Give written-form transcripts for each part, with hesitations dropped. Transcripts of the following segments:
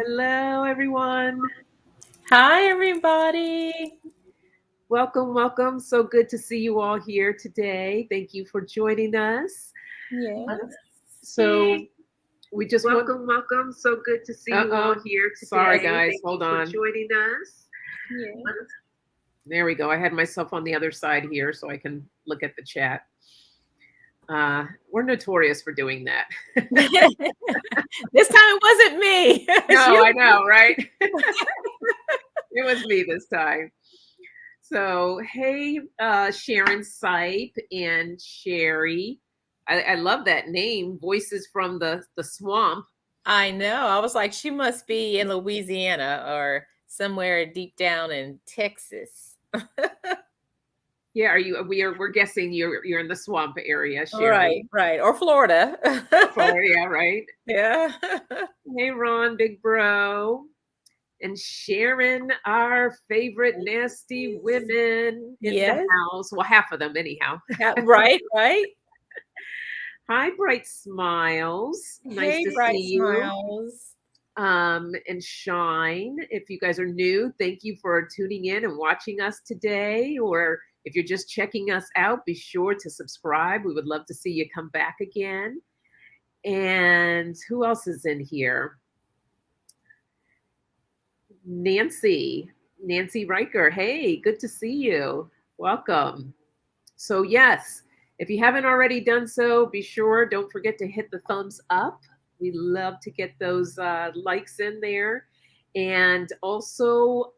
Hello, everyone. Hi, everybody. Welcome, welcome. So good to see you all here today. Thank you for joining us. Yes. So we just Welcome, welcome. So good to see you all here today. Sorry, guys. Thank Hold you on. for joining us. Yes. There we go. I had myself on the other side here so I can look at the chat. We're notorious for doing that. This time it wasn't me. No, I know, right? It was me this time. So, hey, Sharon Sipe and Sherry. I love that name, Voices from the Swamp. I know. I was like, she must be in Louisiana or somewhere deep down in Texas. Yeah, we're guessing you're in the swamp area, Sherry. Right. Or Florida. Florida, right? Yeah. Hey, Ron, big bro. And Sharon, our favorite nasty women in the Yes. house. Well, half of them, anyhow. Yeah, right. Hi, Bright Smiles. Nice Hey, to bright see you. smiles. And Shine. If you guys are new, thank you for tuning in and watching us today. Or if you're just checking us out, be sure to subscribe. We would love to see you come back again. And who else is in here? Nancy Riker. Hey, good to see you. Welcome. So, yes, if you haven't already done so, be sure, don't forget to hit the thumbs up. We love to get those likes in there. And also,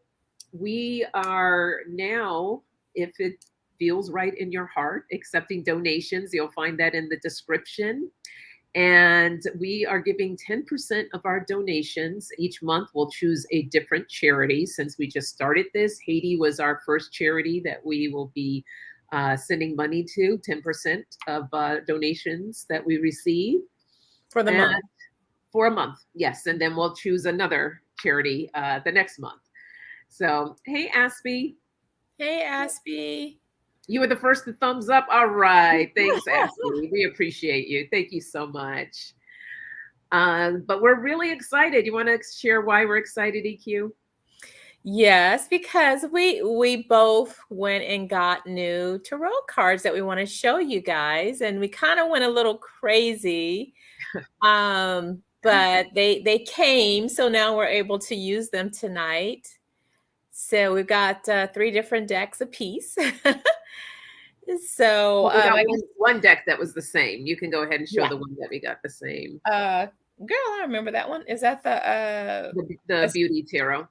we are now, if it feels right in your heart, accepting donations. You'll find that in the description. And we are giving 10% of our donations. Each month, we'll choose a different charity. Since we just started this, Haiti was our first charity that we will be sending money to, 10% of donations that we receive. For the month. For a month, yes. And then we'll choose another charity the next month. So, hey, Aspie. Hey, Aspie. You were the first to thumbs up. All right. Thanks, Aspie. We appreciate you. Thank you so much. But we're really excited. You want to share why we're excited, EQ? Yes, because we both went and got new tarot cards that we want to show you guys, and we kind of went a little crazy. But they came, so now we're able to use them tonight. So we've got 3 different decks apiece. So Well, we got one deck that was the same. You can go ahead and show the one that we got the same. Girl, I remember that one. Is that the Beauty Tarot?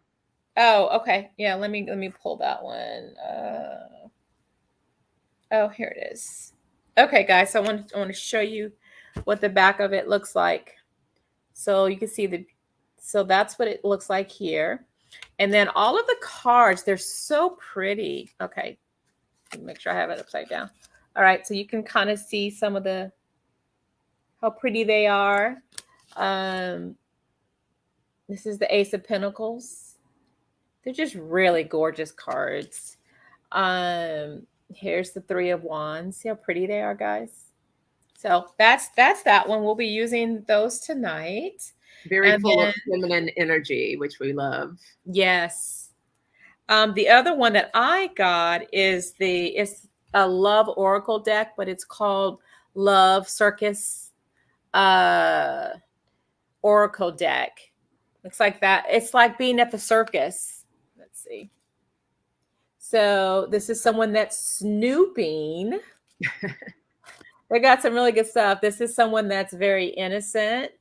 Oh, okay. Yeah, let me pull that one. Oh, here it is. Okay, guys, so I want to show you what the back of it looks like. So you can see so that's what it looks like here. And then all of the cards, they're so pretty. Okay, make sure I have it upside down. All right, so you can kind of see some of how pretty they are. This is the Ace of Pentacles. They're just really gorgeous cards. Here's the 3 of Wands. See how pretty they are, guys? So that's that one. We'll be using those tonight. Very full of feminine energy, which we love. Yes. The other one that I got is it's a Love Oracle deck, but it's called Love Circus Oracle deck. Looks like that. It's like being at the circus. Let's see. So this is someone that's snooping. They got some really good stuff. This is someone that's very innocent.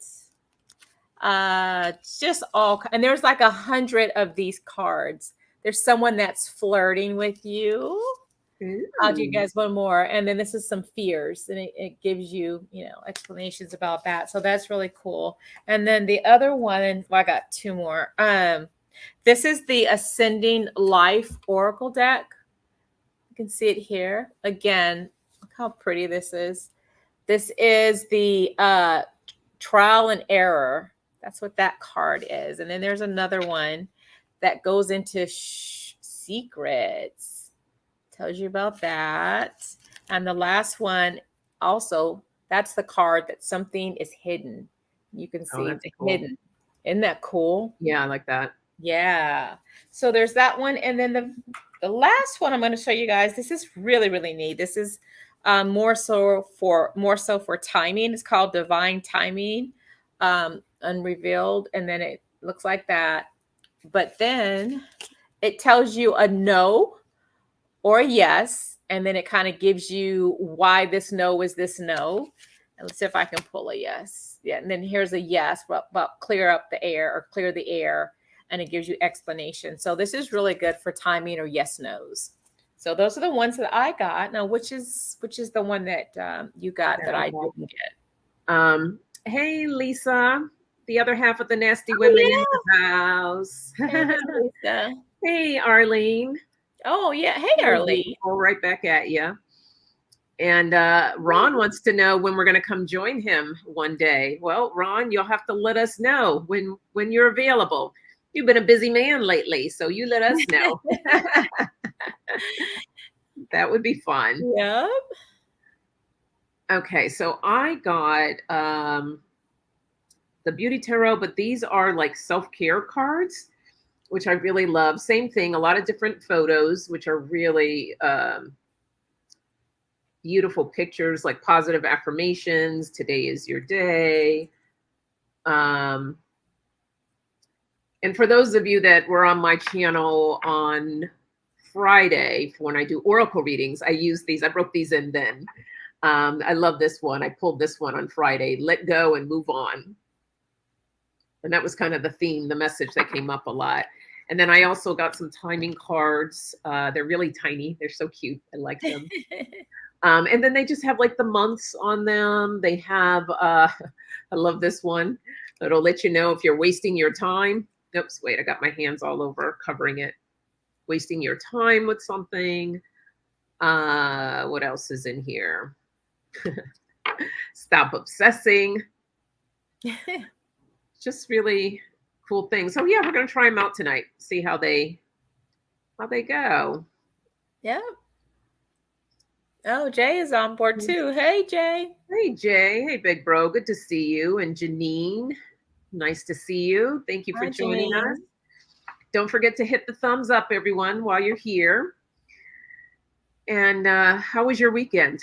Just all, and there's like 100 of these cards. There's someone that's flirting with you. I'll do you guys one more. And then this is some fears, and it gives you, explanations about that. So that's really cool. And then the other one, well, I got 2 more. This is the Ascending Life Oracle deck. You can see it here. Again, look how pretty this is. This is the Trial and Error. That's what that card is. And then there's another one that goes into secrets. Tells you about that. And the last one also, that's the card that something is hidden. You can see it's hidden. Isn't that cool? Yeah, I like that. Yeah. So there's that one. And then the last one I'm going to show you guys, this is really, really neat. This is more so for timing. It's called Divine Timing, Unrevealed. And then it looks like that. But then it tells you a no or a yes. And then it kind of gives you why this no is this no. And let's see if I can pull a yes. Yeah. And then here's a yes, but clear up the air or clear the air. And it gives you explanation. So this is really good for timing or yes nos. So those are the ones that I got. Now, which is the one that you got that I didn't get? Hey, Lisa, the other half of the nasty women in the house. Hey, Lisa. Hey, Arlene. Oh yeah. Hey, Arlene. Right back at you. And Ron wants to know when we're going to come join him one day. Well, Ron, you'll have to let us know when you're available. You've been a busy man lately, so you let us know. That would be fun. Yep. Okay, so I got the Beauty Tarot, but these are like self-care cards, which I really love. Same thing, a lot of different photos, which are really beautiful pictures, like positive affirmations. Today is your day. And for those of you that were on my channel on Friday, when I do oracle readings, I use these. I broke these in then. I love this one. I pulled this one on Friday. Let go and move on. And that was kind of the theme, the message that came up a lot. And then I also got some timing cards. They're really tiny. They're so cute. I like them. And then they just have like the months on them. They have, I love this one. It'll let you know if you're wasting your time. Oops, wait, I got my hands all over covering it. Wasting your time with something. What else is in here? Stop obsessing. Just really cool things. So yeah, we're gonna try them out tonight. See how they go. Yeah. Oh, Jay is on board too. Hey, Jay. Hey, Jay. Hey, big bro. Good to see you. And Janine, nice to see you. Thank you for joining us. Don't forget to hit the thumbs up, everyone, while you're here. And how was your weekend?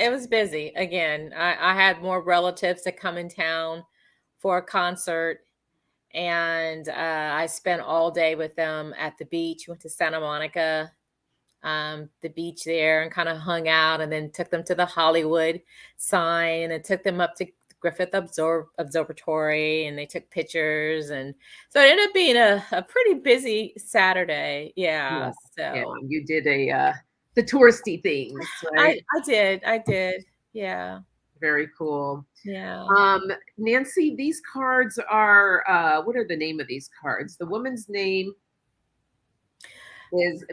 It was busy. Again, I had more relatives that come in town for a concert. And I spent all day with them at the beach. Went to Santa Monica, the beach there, and kind of hung out, and then took them to the Hollywood sign and took them up to Griffith Observatory, and they took pictures. And so it ended up being a pretty busy Saturday. Yeah. So yeah, you did the touristy things, right? I did. Yeah. Very cool. Yeah. Nancy, these cards are, what are the name of these cards? The woman's name is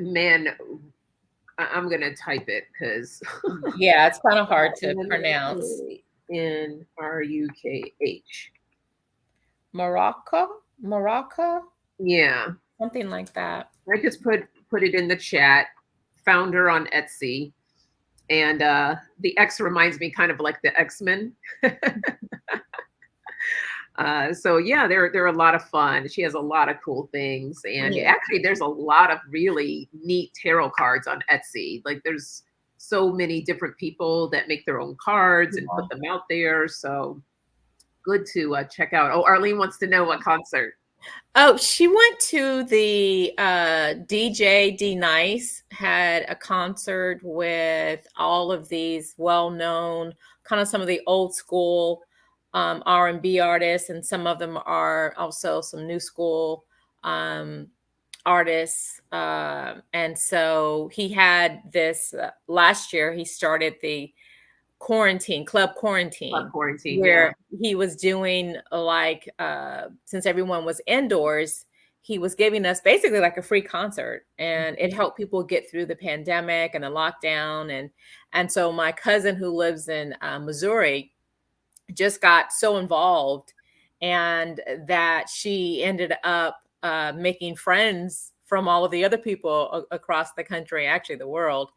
I'm going to type it because. Yeah, it's kind of hard to pronounce. Nrukh. Morocco? Yeah. Something like that. I just put it in the chat. Found her on Etsy. And the X reminds me kind of like the X-Men. So yeah, they're a lot of fun. She has a lot of cool things. And actually there's a lot of really neat tarot cards on Etsy. Like there's so many different people that make their own cards and put them out there. So good to check out. Oh, Arlene wants to know what concert. Oh, she went to the DJ D Nice had a concert with all of these well-known, kind of some of the old school R&B artists, and some of them are also some new school artists. And so he had this last year. He started the club quarantine, where he was doing like since everyone was indoors, he was giving us basically like a free concert, and it helped people get through the pandemic and the lockdown. And so my cousin who lives in Missouri just got so involved, and that she ended up making friends from all of the other people across the country, actually the world,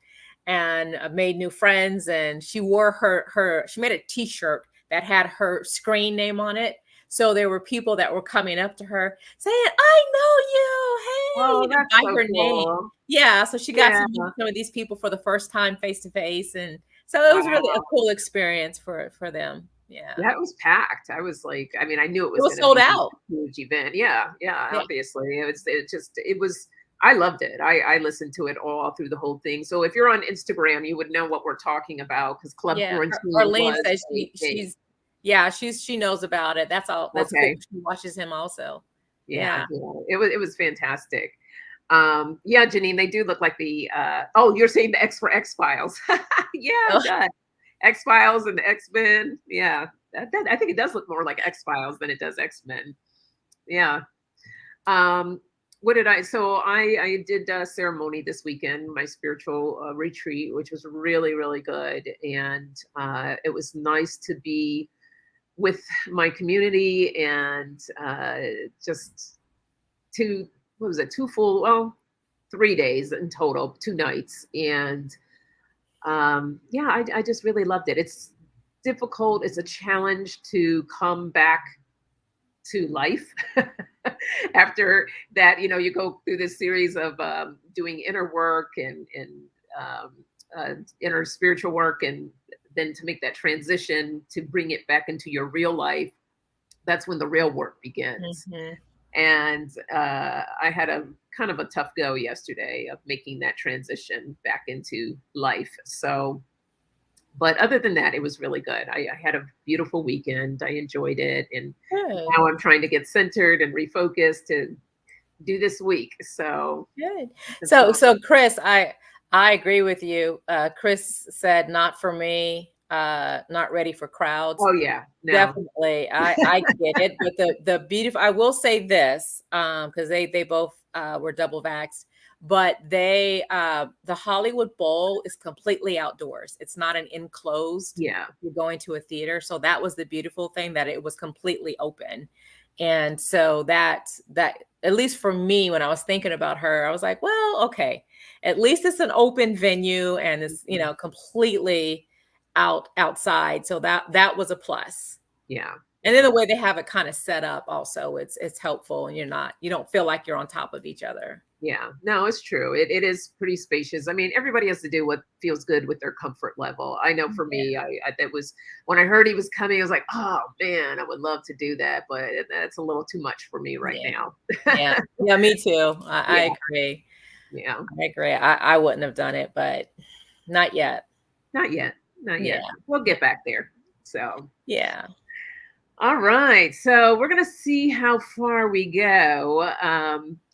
and made new friends. And she wore she made a t-shirt that had her screen name on it. So there were people that were coming up to her saying, "I know you, hey," Oh, that's by so her name. cool. Yeah, so she got Yeah. to meet some of these people for the first time face to face, and so it was really a cool experience for them. Yeah. Yeah, it was packed. I was like, I mean, I knew it It was was going to sold be out. a huge event. Yeah, yeah, Yeah. obviously. It was, I loved it. I listened to it all through the whole thing. So if you're on Instagram, you would know what we're talking about because Club Yeah. Quarantine Arlene was says a thing. she knows about it. That's all. That's cool. Okay. She watches him also. Yeah, Yeah. yeah. It was fantastic. Yeah, Janine, they do look like the you're saying the X for X Files. Yeah, it does. X Files and the X-Men. Yeah. I think it does look more like X Files than it does X-Men. Yeah. What did I did a ceremony this weekend, my spiritual retreat, which was really, really good. And it was nice to be with my community and just what was it, 3 days in total, 2 nights. And yeah, I just really loved it. It's difficult. It's a challenge to come back to life after that. You go through this series of doing inner work and um, inner spiritual work, and then to make that transition to bring it back into your real life. That's when the real work begins. Mm-hmm. And I had a kind of a tough go yesterday of making that transition back into life. So, but other than that, it was really good. I had a beautiful weekend. I enjoyed it. And Good. now I'm trying to get centered and refocused to do this week. So Good. So Chris, I agree with you. Chris said, "Not for me. Not ready for crowds." Oh yeah, no. Definitely, I get it. But the beautiful, I will say this, because they both were double vaxxed, but the Hollywood Bowl is completely outdoors. It's not an enclosed. Yeah, You're going to a theater, so that was the beautiful thing, that it was completely open. And so that at least for me, when I was thinking about her, I was like, well, okay, at least it's an open venue and it's completely outside. So that was a plus. yeah. And then the way they have it kind of set up also, it's helpful, and you don't feel like you're on top of each other. Yeah, no, it's true. It is pretty spacious. I mean, everybody has to do what feels good with their comfort level. I know for me, I that was when I heard he was coming, I was like, oh man, I would love to do that, but that's a little too much for me right now. Yeah, me too. I agree. Yeah, I agree. I wouldn't have done it, but not yet. Not yet. We'll get back there. So yeah. All right. So we're going to see how far we go.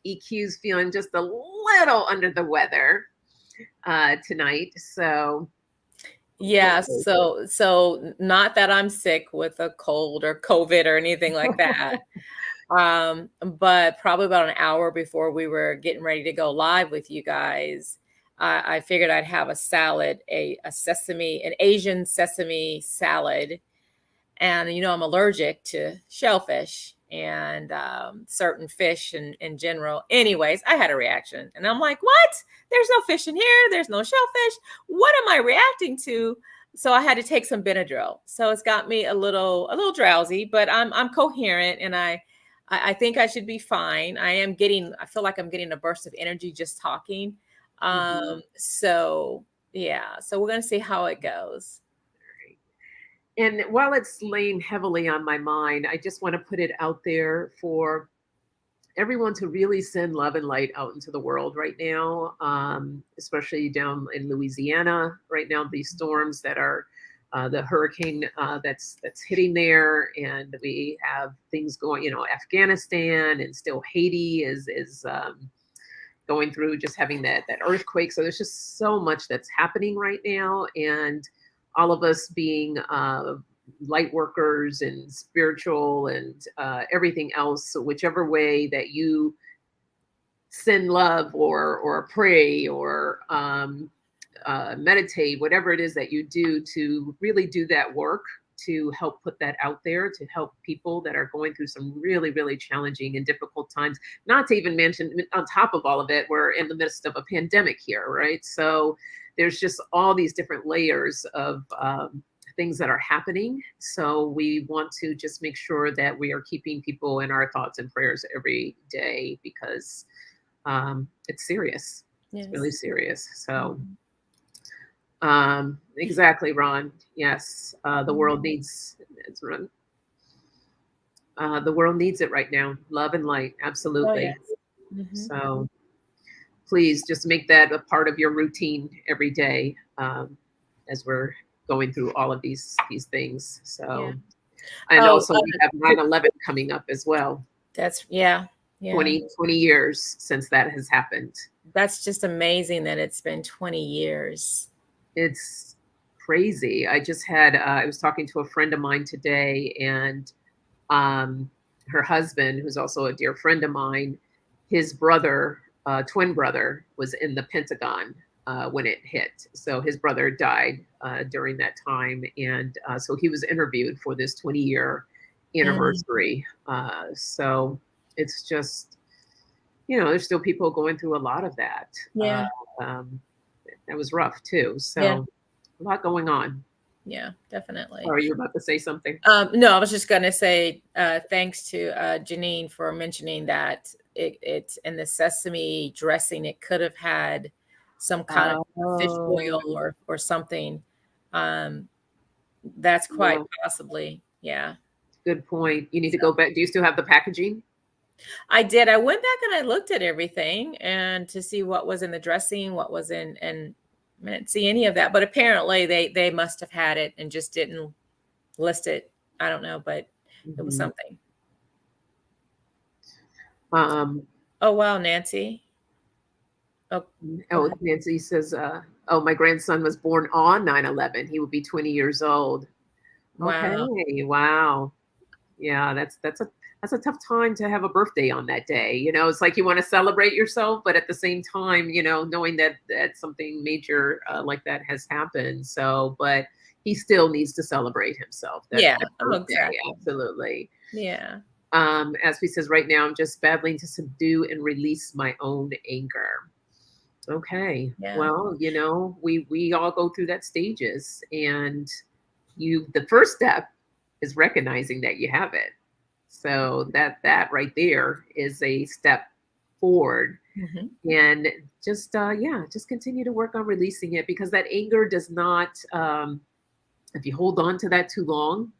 EQ's feeling just a little under the weather tonight. So yeah. So not that I'm sick with a cold or COVID or anything like that. But probably about an hour before we were getting ready to go live with you guys, I figured I'd have a salad, an Asian sesame salad. And, I'm allergic to shellfish and certain fish in general. Anyways, I had a reaction and I'm like, what? There's no fish in here. There's no shellfish. What am I reacting to? So I had to take some Benadryl. So it's got me a little drowsy, but I'm coherent, and I think I should be fine. I feel like I'm getting a burst of energy just talking. So yeah, so we're going to see how it goes. And while it's laying heavily on my mind, I just want to put it out there for everyone to really send love and light out into the world right now, especially down in Louisiana right now, these storms that are the hurricane that's hitting there. And we have things going, Afghanistan, and still Haiti is going through just having that earthquake. So there's just so much that's happening right now. And all of us being light workers and spiritual and everything else. So whichever way that you send love or pray or meditate, whatever it is that you do to really do that work to help put that out there, to help people that are going through some really, really challenging and difficult times. Not to even mention, on top of all of it, we're in the midst of a pandemic here, right? So there's just all these different layers of things that are happening. So we want to just make sure that we are keeping people in our thoughts and prayers every day, because it's serious. Yes. It's really serious. So Mhm. exactly, Ron. Yes, the world needs it's run. The world needs it right now. Love and light, Oh, absolutely. yes. Mhm. So please just make that a part of your routine every day, as we're going through all of these things. Yeah. So, and Oh, also we have 9/11 coming up as well. that's, yeah. 20 years since that has happened. That's just amazing that it's been 20 years. It's crazy. I just had I was talking to a friend of mine today, and her husband, who's also a dear friend of mine, his brother, twin brother, was in the Pentagon when it hit. So his brother died during that time, and so he was interviewed for this 20-year anniversary. So it's just, there's still people going through a lot of that. Yeah. Um, that was rough too. Yeah. So a lot going on. Yeah, definitely. Are you about to say something? No, I was just going to say thanks to Janine for mentioning that it's in the sesame dressing. It could have had some kind of fish oil or something. That's quite possibly. Yeah. Good point. You need to go back. Do you still have the packaging? I did. I went back and I looked at everything and to see what was in the dressing, what was in, and I didn't see any of that. But apparently they must have had it and just didn't list it. I don't know, but it was something. Oh wow, Nancy. Oh, Nancy says, my grandson was born on 9/11. He would be 20 years old. Wow. Okay. Wow. Yeah, that's a tough time to have a birthday on that day. It's like you want to celebrate yourself, but at the same time, knowing that something major like that has happened. So, but he still needs to celebrate himself. Yeah. That Oh, exactly. Absolutely. Yeah. As he says, right now, I'm just battling to subdue and release my own anger. Okay. Yeah. Well, we all go through that stages, and the first step is recognizing that you have it. So that right there is a step forward. And just just continue to work on releasing it, because that anger does not if you hold on to that too long,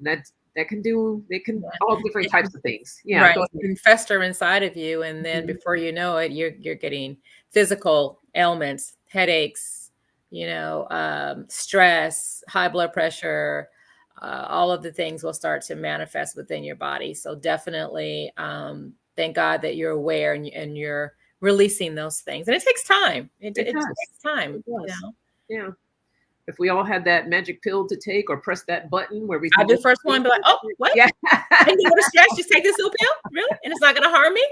it can all different types of things. Yeah. Right. It can fester inside of you. And then before you know it, you're getting physical ailments, headaches, stress, high blood pressure, all of the things will start to manifest within your body. So definitely thank God that you're aware and you're releasing those things. And it takes time. It takes time. Yeah. If we all had that magic pill to take, or press that button where we I'll be the first one, be like, oh, what? Yeah. I need to go to stress, just take this little pill? Really? And it's not going to harm me?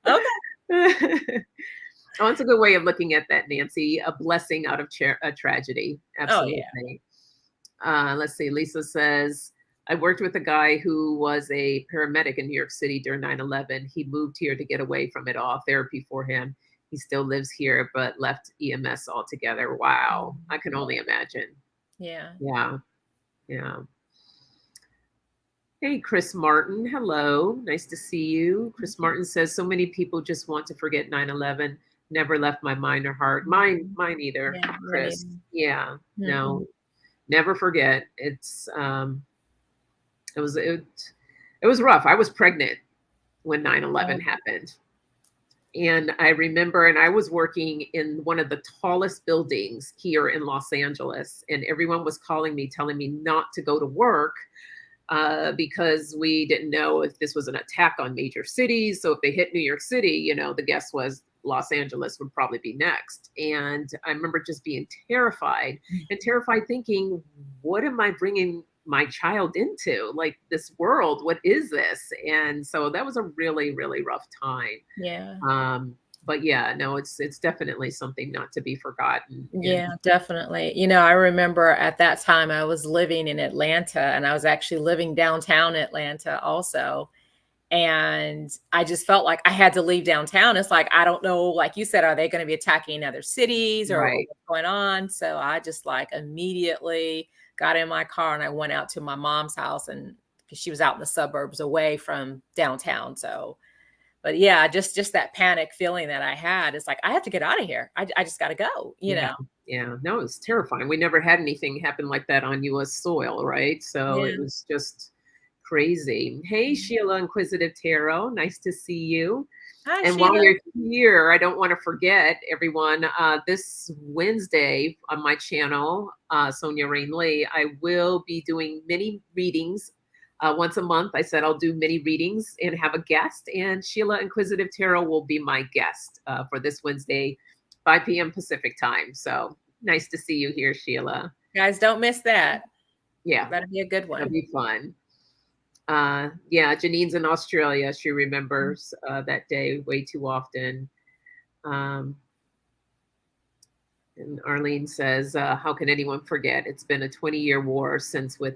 Okay. Oh, it's a good way of looking at that, Nancy. A blessing out of a tragedy. Absolutely. Oh, yeah. Let's see. Lisa says, I worked with a guy who was a paramedic in New York City during 9/11. He moved here to get away from it all. Therapy for him. He still lives here, but left EMS altogether. Wow. I can only imagine. Yeah. Yeah. Yeah. Hey, Chris Martin. Hello. Nice to see you. Chris Martin says, so many people just want to forget 9/11. Never left my mind or heart. Mine either, Chris. Yeah. No. Never forget. It was rough. I was pregnant when 9/11 happened. And I remember, and I was working in one of the tallest buildings here in Los Angeles, and everyone was calling me, telling me not to go to work because we didn't know if this was an attack on major cities. So if they hit New York City, the guess was Los Angeles would probably be next. And I remember just being terrified thinking, what am I bringing my child into? Like, this world, what is this? And so that was a really, really rough time. Yeah. But yeah, no, it's definitely something not to be forgotten. Yeah, definitely. I remember at that time I was living in Atlanta, and I was actually living downtown Atlanta also. And I just felt like I had to leave downtown. It's like, I don't know, like you said, are they going to be attacking other cities or what's going on? So I just immediately got in my car and I went out to my mom's house, and because she was out in the suburbs away from downtown. So, but yeah, just that panic feeling that I had. It's like, I have to get out of here. I just got to go, you Yeah. know? Yeah. No, it was terrifying. We never had anything happen like that on US soil, right? So Yeah. it was just crazy. Hey, Sheila Inquisitive Tarot. Nice to see you. Hi, And while Sheila. you're here, I don't want to forget everyone, this Wednesday on my channel, Sonja and LovenLight, I will be doing mini readings once a month. I said I'll do mini readings and have a guest, and Sheila Inquisitive Tarot will be my guest for this Wednesday, 5 p.m. Pacific time. So nice to see you here, Sheila. Guys, don't miss that. Yeah, That'll be a good it'll one. be fun. Yeah, Janine's in Australia. She remembers that day way too often. And Arlene says, how can anyone forget? It's been a 20-year war since with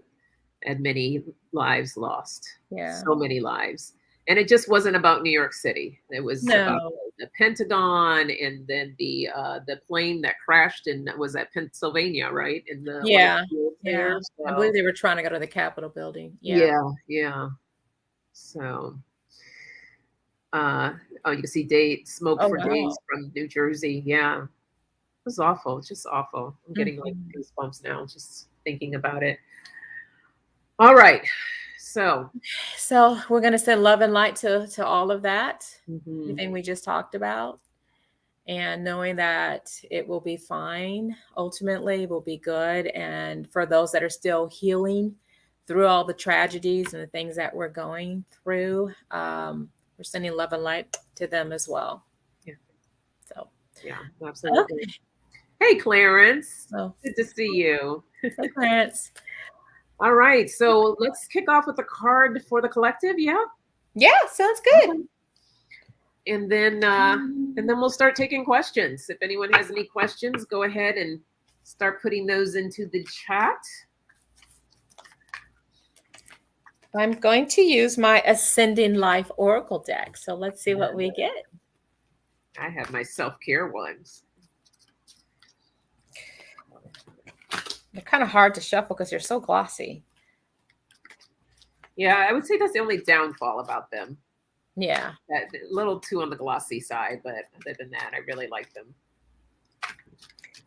and many lives lost. Yeah. So many lives. And it just wasn't about New York City. It was about the Pentagon, and then the plane that crashed in, was at Pennsylvania, right? In the Yeah. there. Yeah. So, I believe they were trying to go to the Capitol building. yeah. So oh, you can see smoke Oh, for wow. days from New Jersey. Yeah. It was awful. It's just awful. I'm getting like Mhm. goosebumps now just thinking about it. All right. So we're going to send love and light to all of that, mhm. everything we just talked about, and knowing that it will be fine. Ultimately, it will be good. And for those that are still healing through all the tragedies and the things that we're going through, we're sending love and light to them as well. Yeah. So, yeah, absolutely. Okay. Hey, Clarence. Oh. Good to see you. Hey, Clarence. All right. So let's kick off with a card for the collective. Yeah. Yeah, sounds good. And then we'll start taking questions. If anyone has any questions, go ahead and start putting those into the chat. I'm going to use my Ascending Life Oracle deck. So let's see what we get. I have my self-care ones. They're kind of hard to shuffle because they're so glossy. Yeah, I would say that's the only downfall about them. Yeah. That a little too on the glossy side, but other than that, I really like them.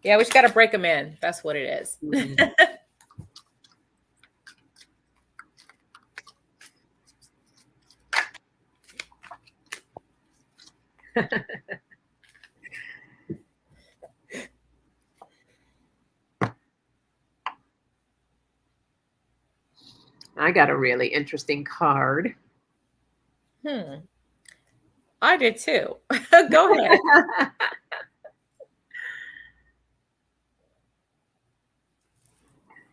Yeah, we just got to break them in. That's what it is. Mm-hmm. I got a really interesting card. I did too. Go ahead.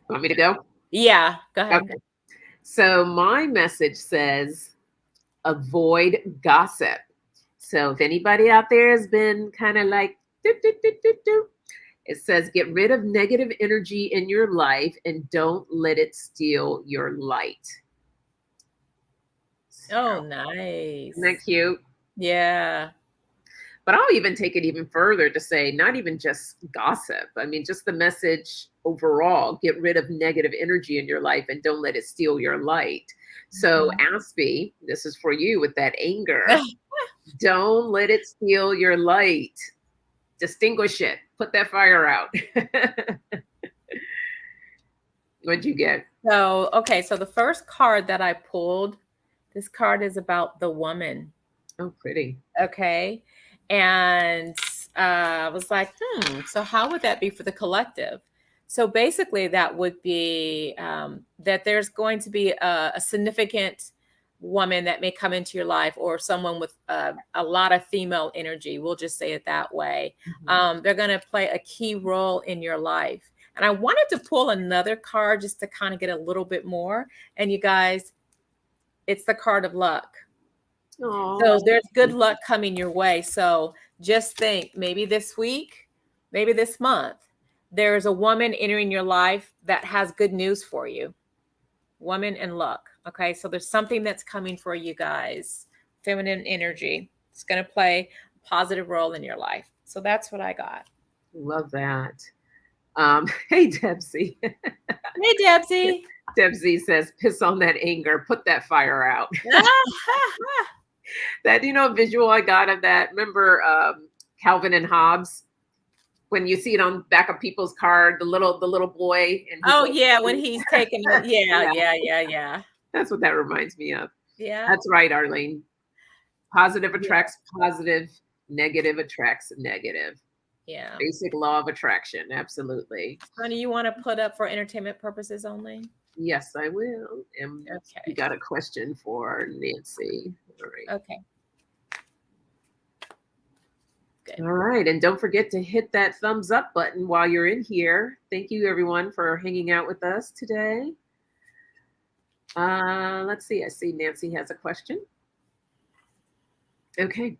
Want me to go? Yeah, go ahead. Okay. So my message says, avoid gossip. So if anybody out there has been kind of like, it says, get rid of negative energy in your life and don't let it steal your light. Oh, nice. Isn't that cute? Yeah. But I'll even take it even further to say, not even just gossip. I mean, just the message overall, get rid of negative energy in your life and don't let it steal your light. So Aspie, this is for you with that anger. Don't let it steal your light. Distinguish it. Put that fire out. What'd you get? So, okay. So the first card that I pulled, this card is about the woman. Oh, pretty. Okay. And I was like, so how would that be for the collective? So basically that would be that there's going to be a significant woman that may come into your life, or someone with a lot of female energy. We'll just say it that way. Mm-hmm. They're going to play a key role in your life. And I wanted to pull another card just to kind of get a little bit more. And you guys, it's the card of luck. Aww. So there's good luck coming your way. So just think, maybe this week, maybe this month, there's a woman entering your life that has good news for you. Woman and luck. Okay. So there's something that's coming for you guys. Feminine energy. It's going to play a positive role in your life. So that's what I got. Love that. Hey, Debsy. Hey, Debsy. Debsy says, piss on that anger, put that fire out. That, visual I got of that. Remember Calvin and Hobbes? When you see it on back of people's car, the little boy. And oh, yeah, when he's taking it. Yeah. That's what that reminds me of. Yeah. That's right, Arlene. Positive attracts positive, negative attracts negative. Yeah. Basic law of attraction. Absolutely. Honey, you want to put up for entertainment purposes only? Yes, I will. And okay. You got a question for Nancy. All right. Okay. Good. All right. And don't forget to hit that thumbs up button while you're in here. Thank you, everyone, for hanging out with us today. Let's see. I see Nancy has a question. Okay.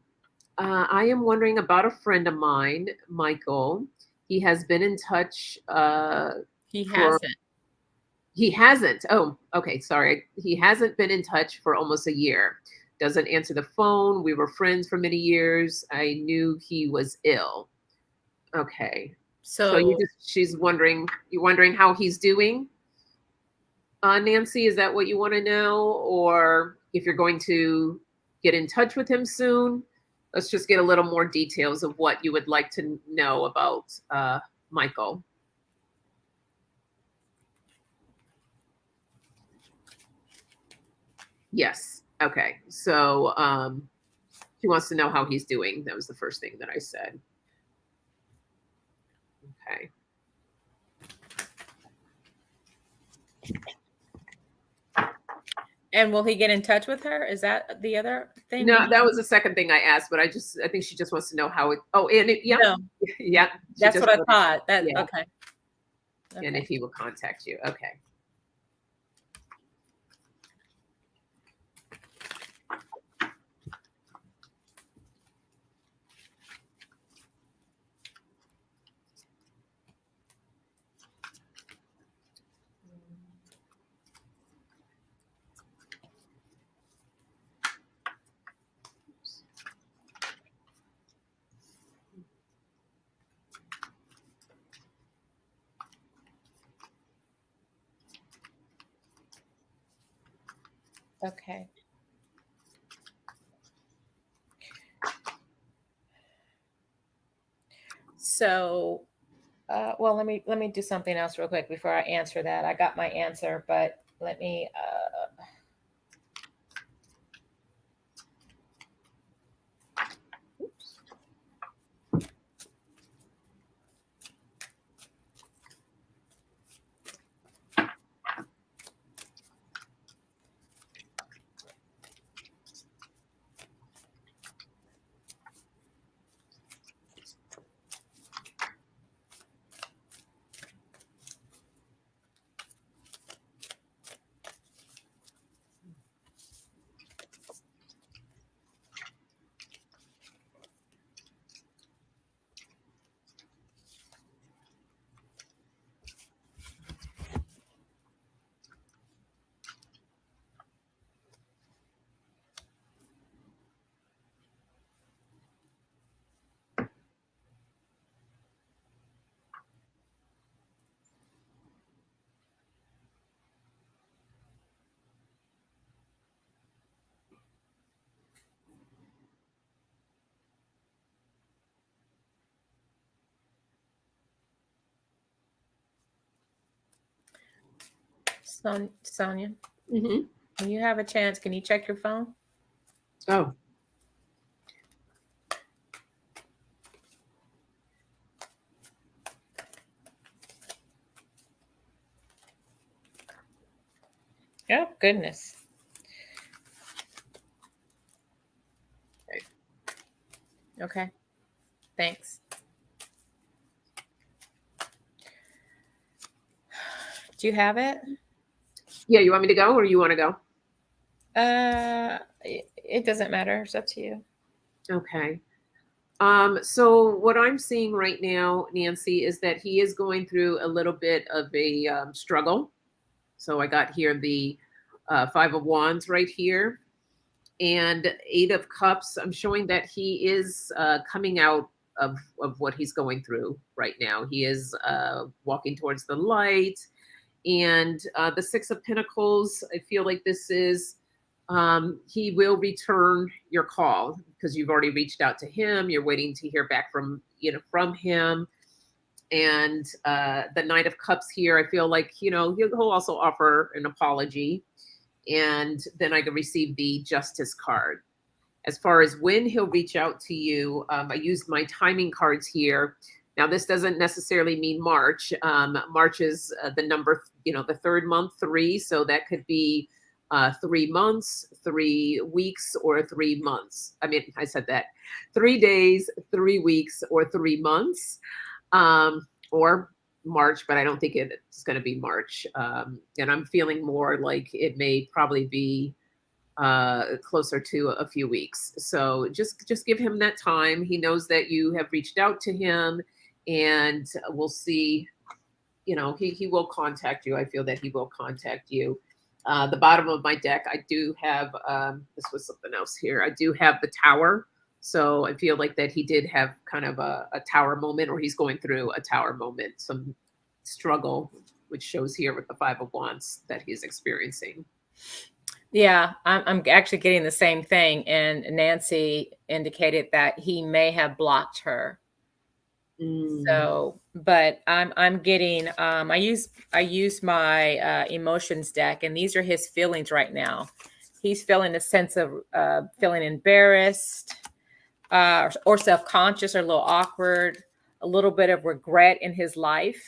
I am wondering about a friend of mine, Michael. He has been in touch. He hasn't. He hasn't. Oh, okay. Sorry. He hasn't been in touch for almost a year. Doesn't answer the phone. We were friends for many years. I knew he was ill. Okay. So she's wondering, you're wondering how he's doing? Nancy, is that what you want to know? Or if you're going to get in touch with him soon? Let's just get a little more details of what you would like to know about Michael. Yes. Okay. So she wants to know how he's doing. That was the first thing that I said. Okay. And will he get in touch with her? Is that the other thing? No, that was the second thing I asked, but I think she just wants to know how it. Oh, and yeah, no. Yeah. That's what I thought. That yeah. Okay. And if he will contact you, okay. Okay. So, well, let me do something else real quick before I answer that. I got my answer, but let me. Oops. Sonja, when you have a chance, can you check your phone? Oh. Oh, goodness. Okay. Thanks. Do you have it? Yeah, you want me to go or you want to go? It doesn't matter. It's up to you. Okay. So what I'm seeing right now, Nancy, is that he is going through a little bit of a struggle. So I got here the 5 of Wands right here and 8 of Cups. I'm showing that he is coming out of what he's going through right now. He is walking towards the light. And the Six of Pentacles, I feel like this is, he will return your call because you've already reached out to him. You're waiting to hear back from him. And the Knight of Cups here, I feel like, he'll also offer an apology. And then I can receive the Justice card. As far as when he'll reach out to you, I used my timing cards here. Now, this doesn't necessarily mean March. March is the number, the third month, 3. So that could be 3 months, 3 weeks, or 3 months. I mean, I said that 3 days, 3 weeks, or 3 months, or March, but I don't think it's going to be March. And I'm feeling more like it may probably be closer to a few weeks. So just give him that time. He knows that you have reached out to him, and we'll see. He will contact you. I feel that he will contact you. The bottom of my deck, I do have, this was something else here. I do have the Tower. So I feel like that he did have kind of a tower moment, or he's going through a tower moment, some struggle, which shows here with the 5 of Wands that he's experiencing. Yeah, I'm actually getting the same thing. And Nancy indicated that he may have blocked her. So, but I'm getting, I use my emotions deck, and these are his feelings right now. He's feeling a sense of feeling embarrassed, or self-conscious, or a little awkward, a little bit of regret in his life,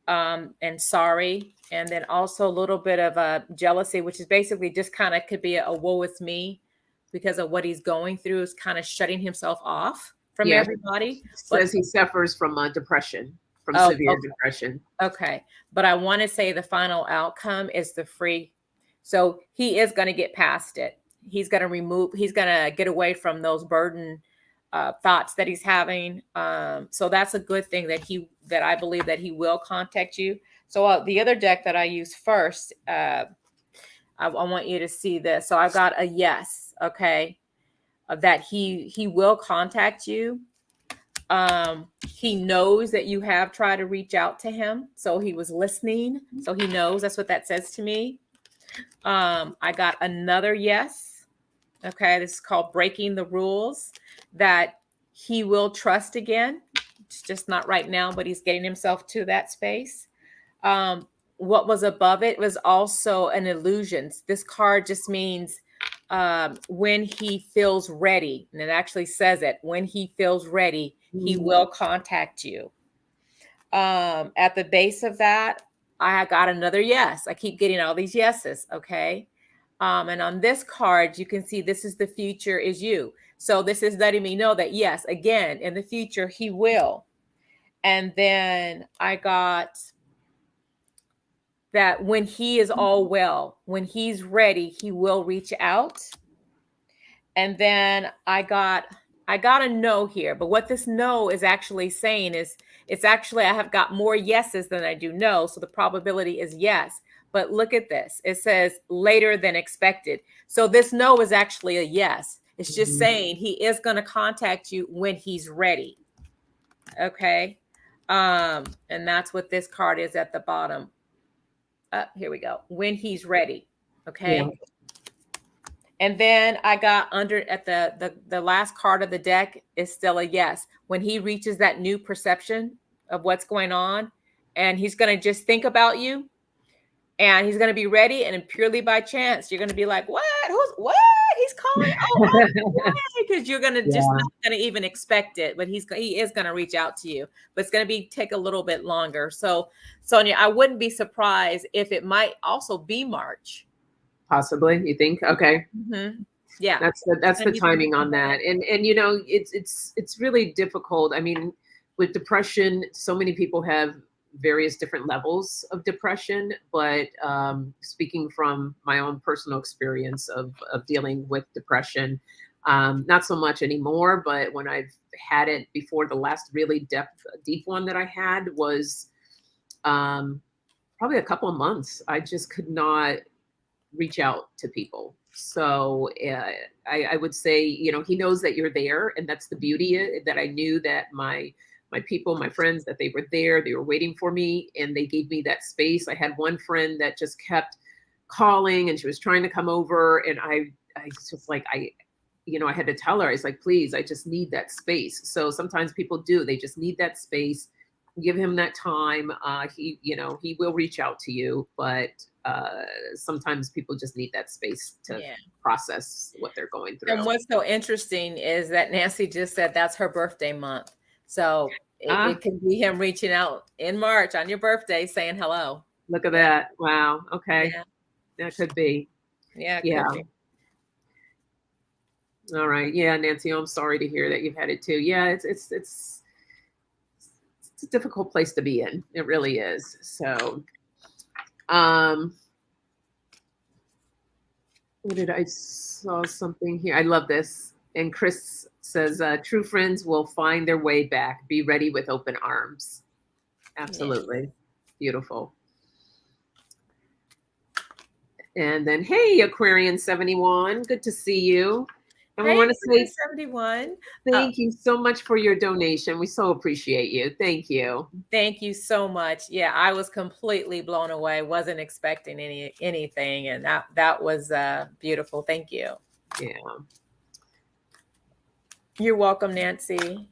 and sorry. And then also a little bit of jealousy, which is basically just kind of could be a woe is me because of what he's going through, is kind of shutting himself off from everybody. Says he suffers from depression, from severe depression. Okay. But I want to say the final outcome is the free. So he is going to get past it. He's going to get away from those burden thoughts that he's having. So that's a good thing that I believe that he will contact you. So the other deck that I use first, I want you to see this. So I've got a yes. Okay. That he will contact you. He knows that you have tried to reach out to him. So he was listening. So he knows. That's what that says to me. I got another yes. Okay. This is called breaking the rules, that he will trust again. It's just not right now, but he's getting himself to that space. What was above it was also an illusion. This card just means when he feels ready, and it actually says it, when he feels ready, he will contact you. At the base of that, I got another yes. I keep getting all these yeses. Okay. And on this card, you can see this is the future is you. So this is letting me know that, yes, again, in the future, he will. And then I got that when he is all well, when he's ready, he will reach out. And then I got a no here. But what this no is actually saying is, it's actually, I have got more yeses than I do no. So the probability is yes. But look at this. It says later than expected. So this no is actually a yes. It's just saying he is going to contact you when he's ready. Okay. And that's what this card is at the bottom. Here we go. When he's ready. Okay. Yeah. And then I got under at the last card of the deck is still a yes. When he reaches that new perception of what's going on, and he's going to just think about you, and he's going to be ready, and purely by chance, you're going to be like, what? What? He's calling? Oh, because you're going to just not going to even expect it, but he is going to reach out to you, but it's going to take a little bit longer. So, Sonja, I wouldn't be surprised if it might also be March. Possibly, you think? Okay. Mm-hmm. Yeah, that's the timing on that, and it's really difficult. I mean, with depression, so many people have various different levels of depression, but speaking from my own personal experience of dealing with depression, not so much anymore, but when I've had it before, the last really deep one that I had was probably a couple of months. I just could not reach out to people. So I would say, he knows that you're there, and that's the beauty that I knew that my people, my friends, that they were there, they were waiting for me, and they gave me that space. I had one friend that just kept calling, and she was trying to come over, and I just like, I had to tell her, I was like, please, I just need that space. So sometimes people do, they just need that space. Give him that time. He will reach out to you, but sometimes people just need that space to process what they're going through. And what's so interesting is that Nancy just said that's her birthday month. So it could be him reaching out in March on your birthday saying hello. Look at that. Wow. Okay. Yeah. That could be. Yeah. Could be. All right. Yeah, Nancy, I'm sorry to hear that you've had it too. Yeah, it's a difficult place to be in. It really is. So, what did I saw something here? I love this. And Chris says, true friends will find their way back. Be ready with open arms. Absolutely. Yeah. Beautiful. And then, hey, Aquarian 71, good to see you. And we want to say 71. Thank you so much for your donation. We so appreciate you. Thank you. Thank you so much. Yeah, I was completely blown away. Wasn't expecting anything, and that was beautiful. Thank you. Yeah. You're welcome, Nancy.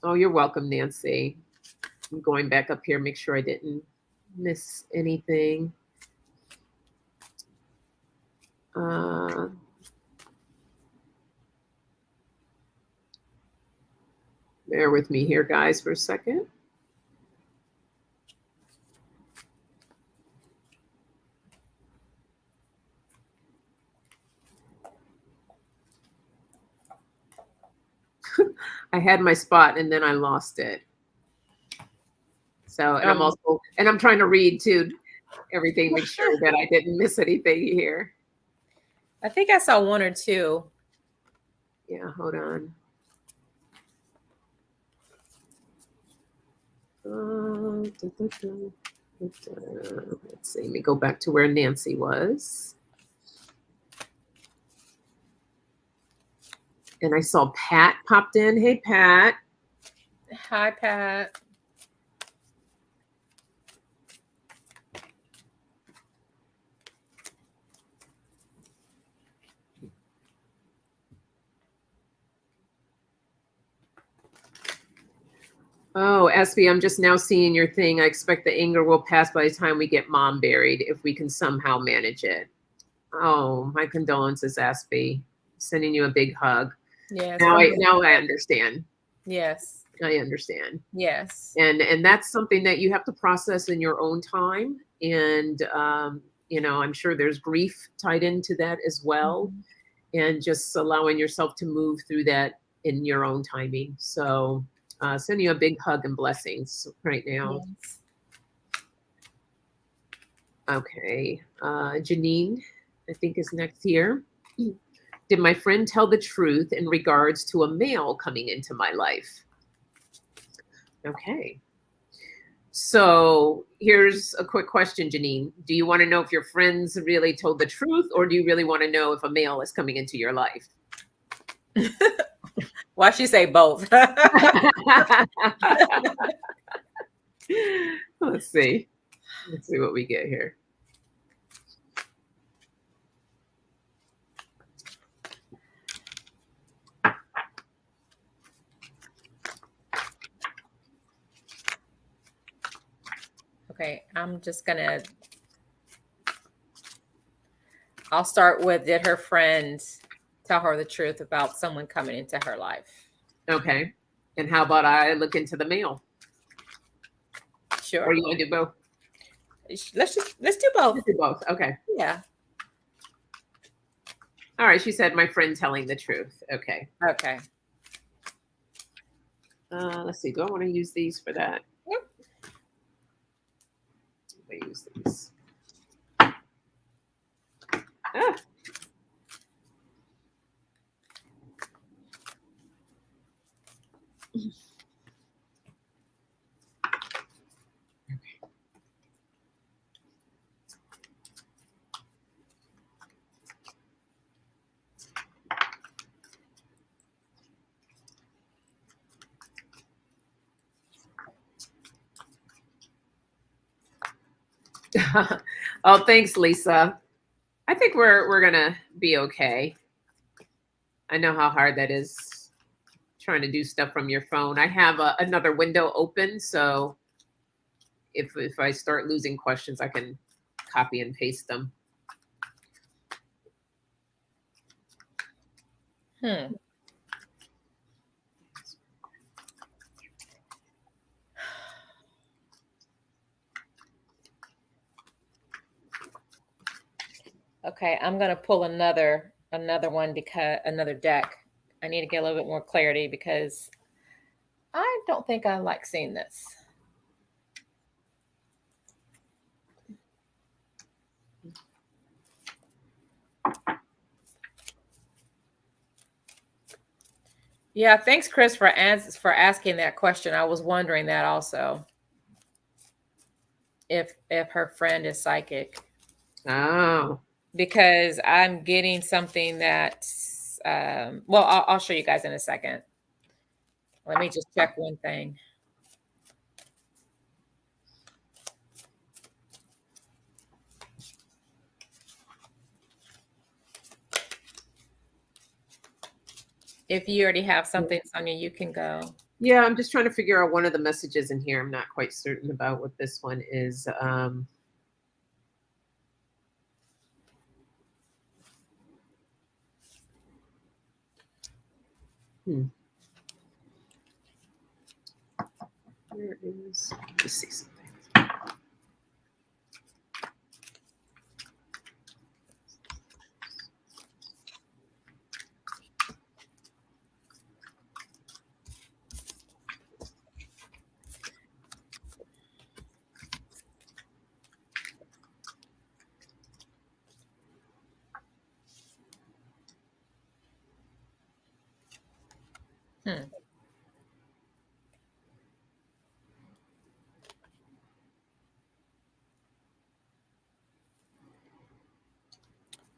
Oh, you're welcome, Nancy. I'm going back up here, make sure I didn't miss anything. Bear with me here, guys, for a second. I had my spot and then I lost it. So, and I'm trying to read too, everything, make sure that I didn't miss anything here. I think I saw one or two. Yeah, hold on. Let's see, let me go back to where Nancy was. And I saw Pat popped in. Hey, Pat. Hi, Pat. Oh, SB, I'm just now seeing your thing. I expect the anger will pass by the time we get mom buried, if we can somehow manage it. Oh, my condolences, SB. Sending you a big hug. Yes. Now I understand. Yes. I understand. Yes. And that's something that you have to process in your own time. And, I'm sure there's grief tied into that as well. Mm-hmm. And just allowing yourself to move through that in your own timing. So sending you a big hug and blessings right now. Yes. Okay. Janine, I think, is next here. Did my friend tell the truth in regards to a male coming into my life? Okay. So here's a quick question, Janine. Do you want to know if your friends really told the truth, or do you really want to know if a male is coming into your life? Why she say both? Let's see. Let's see what we get here. Okay, I'll start with, did her friend tell her the truth about someone coming into her life? Okay. And how about I look into the male? Sure. Or you want to do both? Let's do both. Let's do both. Okay. Yeah. All right. She said, my friend telling the truth. Okay. Okay. Let's see. Do I want to use these for that? Yep. I use these. Oh, thanks, Lisa. I think we're gonna be okay. I know how hard that is trying to do stuff from your phone. I have another window open, so if I start losing questions, I can copy and paste them. Okay, I'm gonna pull another one because another deck. I need to get a little bit more clarity because I don't think I like seeing this. Yeah, thanks, Chris, for asking that question. I was wondering that also. If her friend is psychic. Oh. Because I'm getting something that, well, I'll show you guys in a second. Let me just check one thing. If you already have something, Sonia, you can go. Yeah, I'm just trying to figure out one of the messages in here. I'm not quite certain about what this one is. Where is? Let's see something.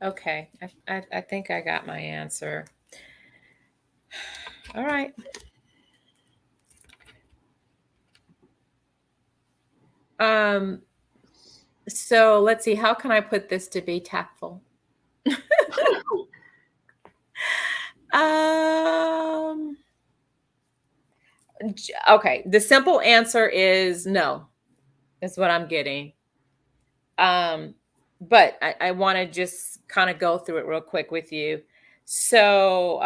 Okay, I think I got my answer. All right. So let's see. How can I put this to be tactful? Okay. The simple answer is no. Is what I'm getting. But I want to just kind of go through it real quick with you. So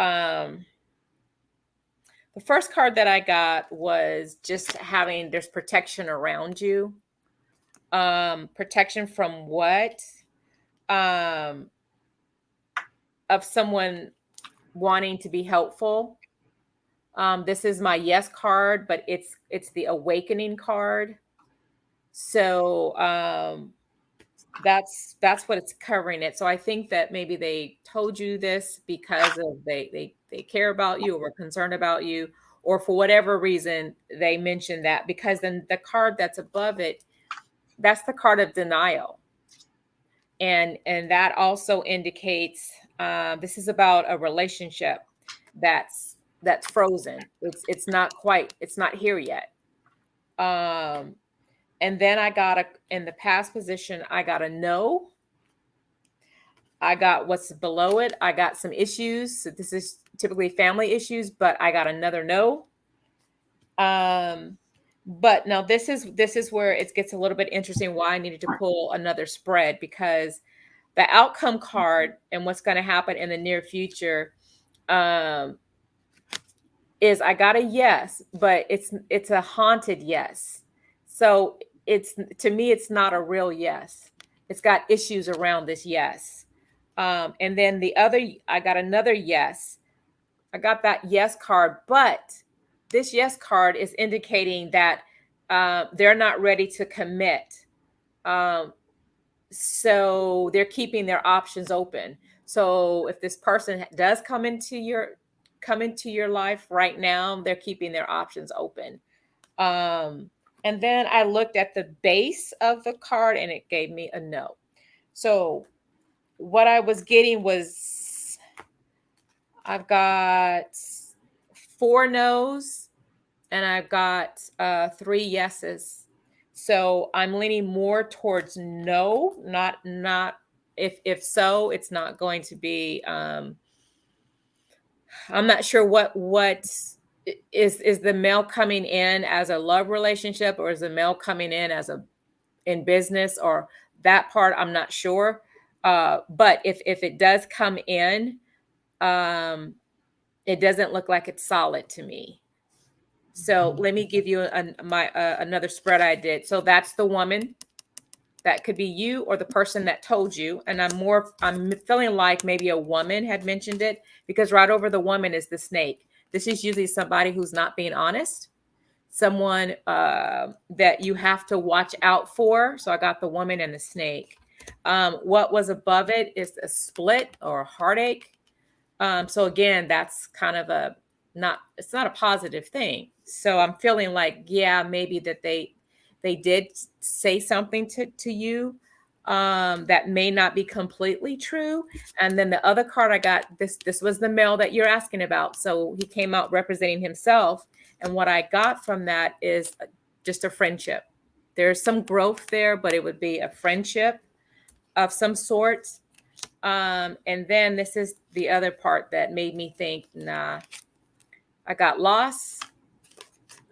the first card that I got was just having there's protection around you. Protection from what? Of someone wanting to be helpful. This is my yes card, but it's the awakening card. So that's what it's covering it. So I think that maybe they told you this because of they care about you or were concerned about you, or for whatever reason they mentioned that, because then the card that's above it, that's the card of denial. And that also indicates this is about a relationship that's frozen. It's not here yet. And then I got in the past position, I got a no. I got what's below it. I got some issues. So this is typically family issues, but I got another no. But now this is where it gets a little bit interesting why I needed to pull another spread, because the outcome card and what's going to happen in the near future is I got a yes, but it's a haunted yes. So to me, it's not a real yes. It's got issues around this yes. And then I got another yes. I got that yes card, but this yes card is indicating that they're not ready to commit. So they're keeping their options open. So if this person does come into your life right now, they're keeping their options open. And then I looked at the base of the card and it gave me a no. So what I was getting was I've got 4 no's and I've got 3 yeses. So I'm leaning more towards no, not if so, it's not going to be I'm not sure what is the male coming in as a love relationship, or is the male coming in as a in business, or that part I'm not sure. But if it does come in, um it doesn't look like it's solid to me. So let me give you my another spread I did. So that's the woman. That could be you or the person that told you. And I'm feeling like maybe a woman had mentioned it, because right over the woman is the snake. This is usually somebody who's not being honest, someone that you have to watch out for. So I got the woman and the snake. What was above it is a split or a heartache. So again, that's kind of it's not a positive thing. So I'm feeling like, yeah, maybe that they did say something to you that may not be completely true. And then the other card I got, this was the male that you're asking about. So he came out representing himself. And what I got from that is just a friendship. There's some growth there, but it would be a friendship of some sort. And then this is the other part that made me think, nah, I got loss,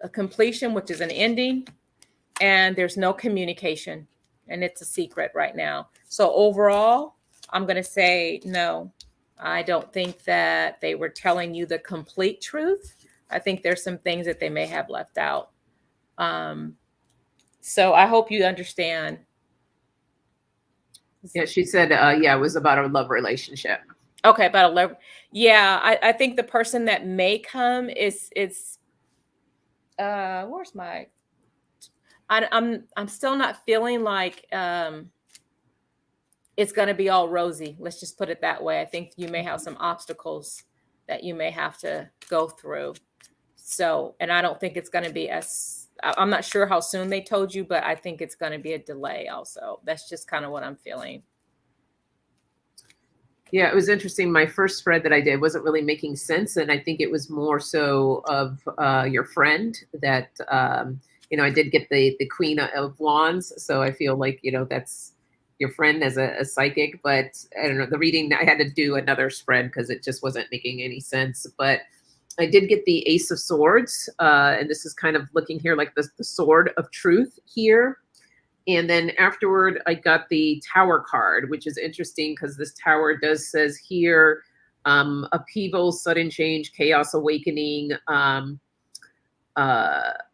a completion, which is an ending, and there's no communication, and it's a secret right now. So overall, I'm going to say no. I don't think that they were telling you the complete truth. I think there's some things that they may have left out. So I hope you understand. Yeah, she said, yeah, it was about a love relationship. Okay, about a love. Yeah, I think the person that may come is where's my I'm still not feeling like it's going to be all rosy. Let's just put it that way. I think you may have some obstacles that you may have to go through. So, and I don't think it's going to be I'm not sure how soon they told you, but I think it's going to be a delay also. That's just kind of what I'm feeling. Yeah, it was interesting. My first spread that I did wasn't really making sense. And I think it was more so of your friend that, I did get the Queen of Wands. So I feel like, that's your friend as a psychic. But I don't know, the reading, I had to do another spread because it just wasn't making any sense. But I did get the Ace of Swords. And this is kind of looking here like the sword of truth here. And then afterward, I got the Tower card, which is interesting because this Tower says here, upheaval, sudden change, chaos, awakening,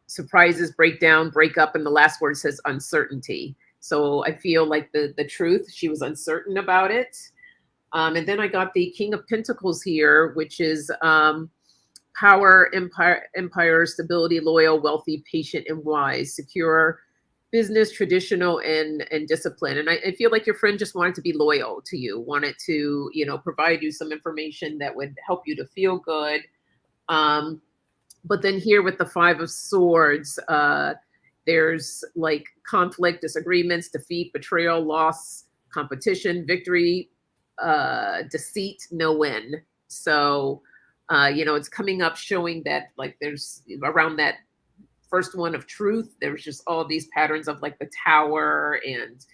surprises, breakdown, breakup, and the last word says uncertainty. So I feel like the truth, she was uncertain about it. And then I got the King of Pentacles here, which is power, empire, stability, loyal, wealthy, patient, and wise, secure, business, traditional, and discipline. And I feel like your friend just wanted to be loyal to you, wanted to, provide you some information that would help you to feel good. But then here with the Five of Swords, there's like conflict, disagreements, defeat, betrayal, loss, competition, victory, deceit, no win. So, it's coming up showing that like there's around that first one of truth, there's just all these patterns of like the Tower and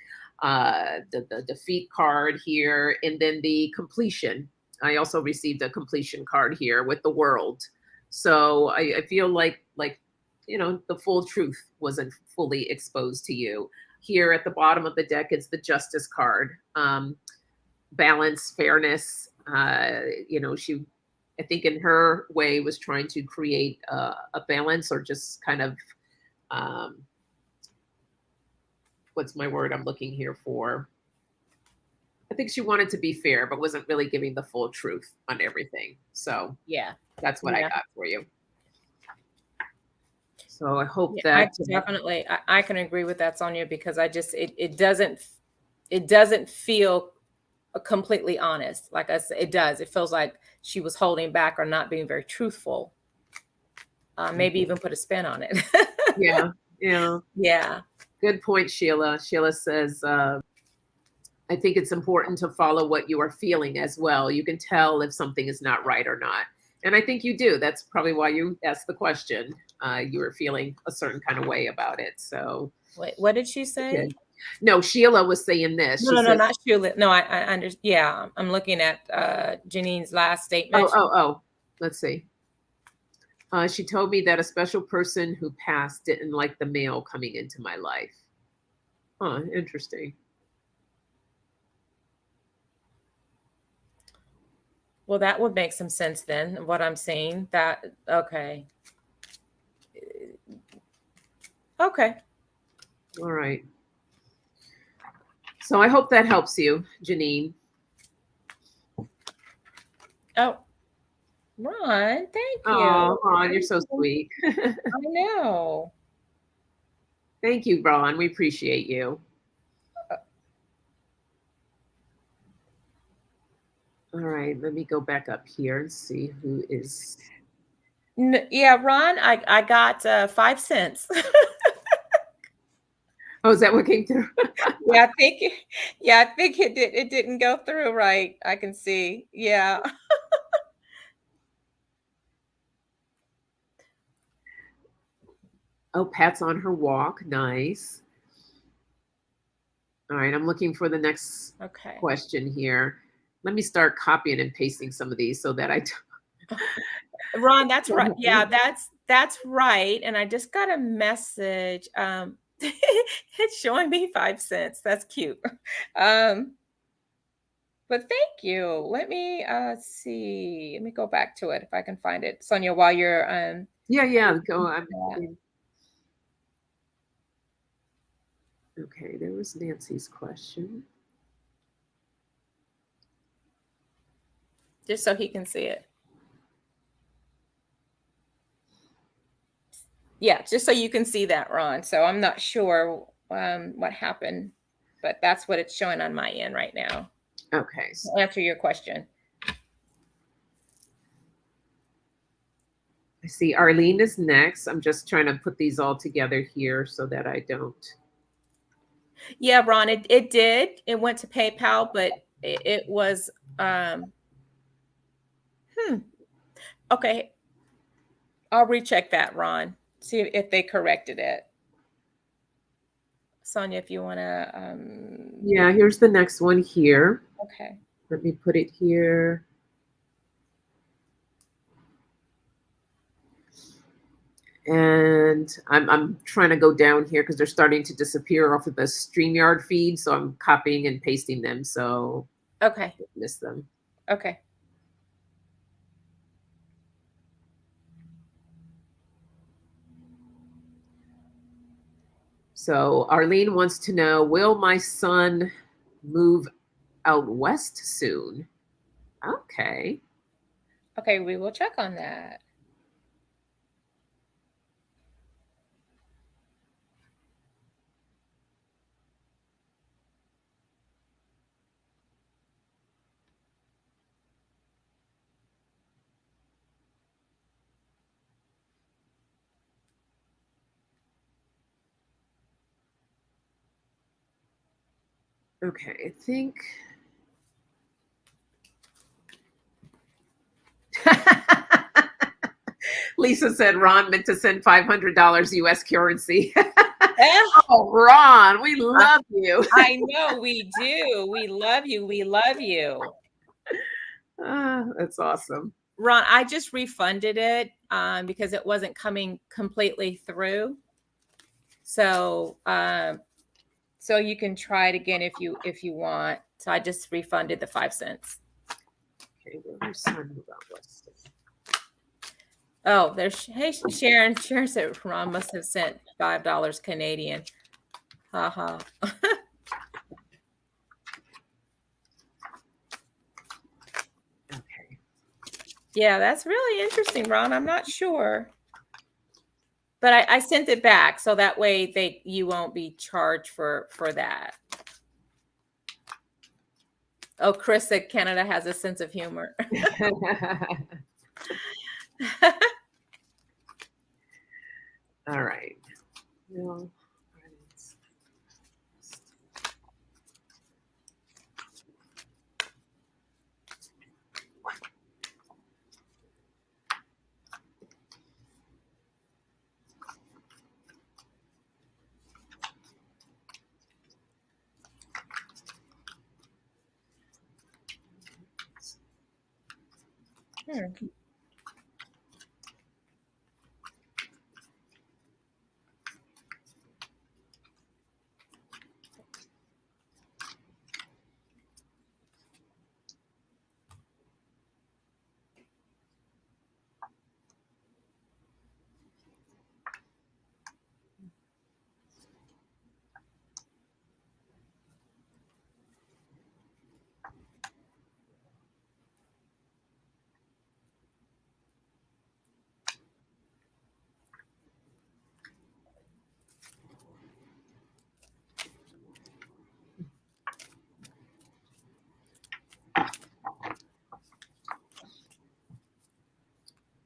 the defeat card here, and then the completion. I also received a completion card here with the World. So I feel like the full truth wasn't fully exposed to you. Here at the bottom of the deck, it's the Justice card. Balance, fairness. She, I think in her way, was trying to create a balance, or just kind of, what's my word I'm looking here for? I think she wanted to be fair, but wasn't really giving the full truth on everything. So yeah, that's what I got for you. So I hope that definitely I can agree with that, Sonja, because it doesn't feel completely honest. Like I said, it feels like she was holding back or not being very truthful. Maybe even put a spin on it. Yeah. Good point, Sheila. Sheila says, I think it's important to follow what you are feeling as well. You can tell if something is not right or not. And I think you do. That's probably why you asked the question. You were feeling a certain kind of way about it. So Wait, what did she say? Okay. No, Sheila was saying this. No, She no, no, said, not Sheila. No, I understand. Yeah, I'm looking at Janine's last statement. oh, let's see. She told me that a special person who passed didn't like the mail coming into my life. Huh, interesting. Well, that would make some sense then, what I'm seeing. That, okay. Okay. All right. So I hope that helps you, Janine. Oh, Ron, thank you. Oh, Ron, you're so sweet. I know. Thank you, Ron. We appreciate you. All right, let me go back up here and see who is. Yeah, Ron, I got 5 cents. Oh, is that what came through? Yeah, I think it didn't go through right. I can see. Yeah. Oh, Pat's on her walk. Nice. All right, I'm looking for the next Okay. question here. Let me start copying and pasting some of these so that I. Ron, that's right. Yeah, that's right. And I just got a message. It's showing me 5 cents. That's cute. But thank you. Let me see. Let me go back to it if I can find it. Sonja, while you're Yeah, go. Okay, there was Nancy's question. just so he can see it. Yeah, just so you can see that, Ron. So I'm not sure what happened, but that's what it's showing on my end right now. Okay. To answer your question. I see Arlene is next. I'm just trying to put these all together here so that I don't. Yeah, Ron, it did. It went to PayPal, but it was okay. I'll recheck that, Ron. See if they corrected it. Sonja, if you want to. Yeah, here's the next one here. Okay. Let me put it here. And I'm trying to go down here because they're starting to disappear off of the StreamYard feed. So I'm copying and pasting them. So Okay. I miss them. Okay. So Arlene wants to know, will my son move out west soon? Okay. Okay, we will check on that. Okay, I think. Lisa said Ron meant to send $500 US currency. Oh, Ron, we love you. I know we do. We love you. We love you. That's awesome. Ron, I just refunded it because it wasn't coming completely through. So so you can try it again if you want. So I just refunded the 5 cents. Okay, well, your son move out west. Oh, there's hey Sharon. Sharon said Ron must have sent $5 Canadian. Haha. Okay. Yeah, that's really interesting, Ron. I'm not sure. But I sent it back so that way you won't be charged for that. Oh, Chris said Canada has a sense of humor. All right. No. Hmm.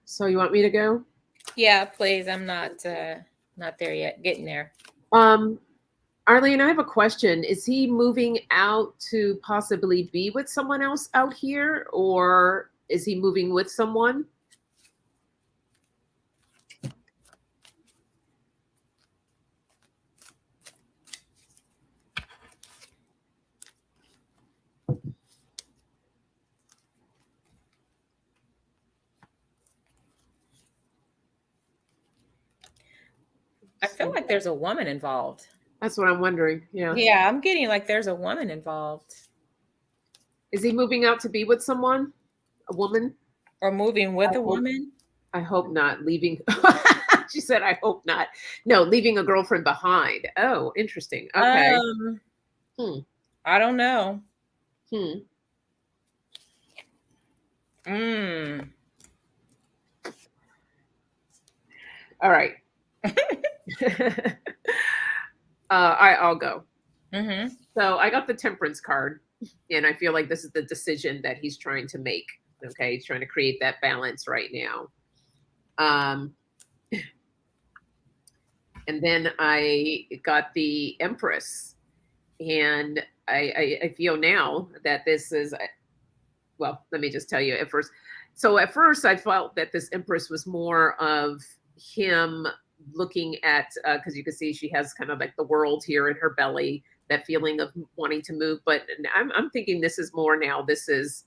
So you want me to go? Yeah, please. I'm not there yet. Getting there. Arlene, I have a question. Is he moving out to possibly be with someone else out here, or is he moving with someone? I feel like there's a woman involved. That's what I'm wondering. Yeah. Yeah, I'm getting like there's a woman involved. Is he moving out to be with someone? A woman? Or moving with a hope- woman? I hope not. Leaving. She said, I hope not. No, leaving a girlfriend behind. Oh, interesting. Okay. I don't know. All right. I'll go. Mm-hmm. So I got the temperance card, and I feel like this is the decision that he's trying to make. Okay, he's trying to create that balance right now. And then I got the Empress, and I feel now that this is, well, let me just tell you at first. So at first I felt that this Empress was more of him looking at, because you can see she has kind of like the world here in her belly, that feeling of wanting to move. But I'm thinking this is more now, this is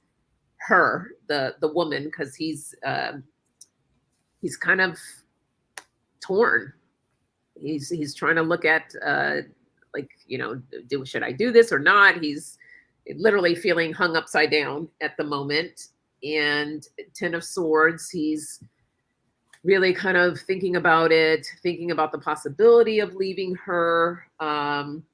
her, the woman, because he's kind of torn. He's trying to look at like, you know, should I do this or not? He's literally feeling hung upside down at the moment. And 10 of Swords, he's really kind of thinking about it, thinking about the possibility of leaving her. I'm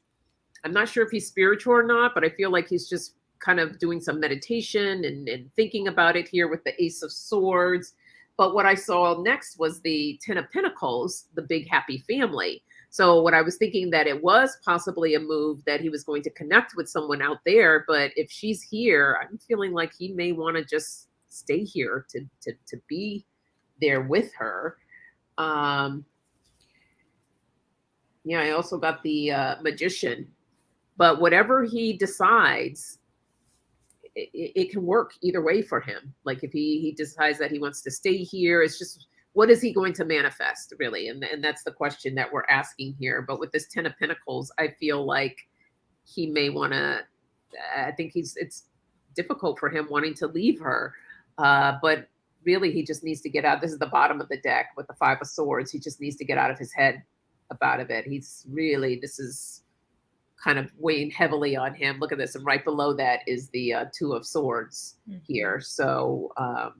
not sure if he's spiritual or not, but I feel like he's just kind of doing some meditation and thinking about it here with the Ace of Swords. But what I saw next was the 10 of Pentacles, the big happy family. So what I was thinking, that it was possibly a move that he was going to connect with someone out there. But if she's here, I'm feeling like he may want to just stay here to be there with her. Yeah, I also got the Magician. But whatever he decides, it can work either way for him. Like if he decides that he wants to stay here, it's just, what is he going to manifest, really? And that's the question that we're asking here. But with this 10 of Pentacles, I feel like he may want to, I think it's difficult for him wanting to leave her. But really, he just needs to get out. This is the bottom of the deck with the 5 of Swords. He just needs to get out of his head about it. He's really, this is kind of weighing heavily on him. Look at this. And right below that is the 2 of Swords here. So a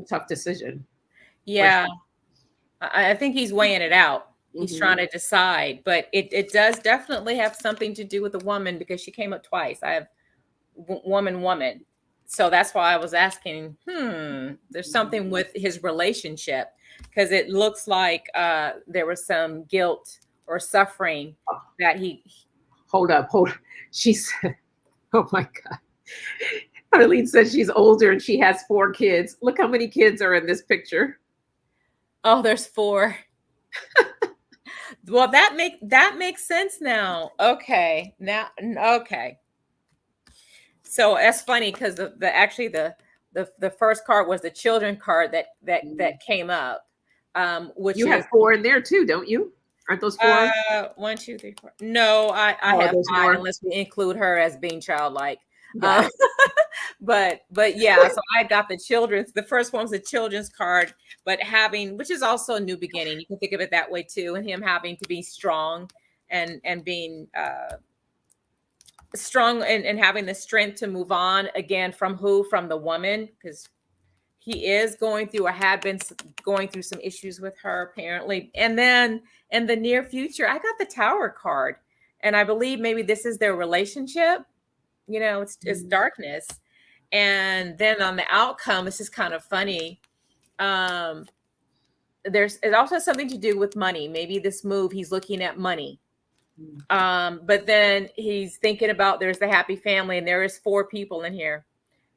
tough decision. Yeah. I think he's weighing it out. He's trying to decide, but it does definitely have something to do with the woman, because she came up twice. I have woman. So that's why I was asking, there's something with his relationship, because it looks like there was some guilt or suffering that he. Hold up. She said, oh my God. Arlene says she's older and she has 4 kids. Look how many kids are in this picture. Oh, there's 4. Well, that makes sense now. Okay. Okay. So that's funny, because the first card was the children card that came up. Which you have 4 in there too, don't you? Aren't those 4? 1, 2, 3, 4. No, I have 5 more, unless we include her as being childlike. Yes. but yeah, so I got the first one was the children's card, but which is also a new beginning. You can think of it that way too, and him having to be strong and being strong and having the strength to move on again from the woman, because he is going through or had been going through some issues with her apparently. And then in the near future, I got the Tower card, and I believe maybe this is their relationship. It's darkness. And then on the outcome, this is kind of funny. It also has something to do with money. Maybe this move, he's looking at money. But then he's thinking about, there's the happy family, and there is 4 people in here.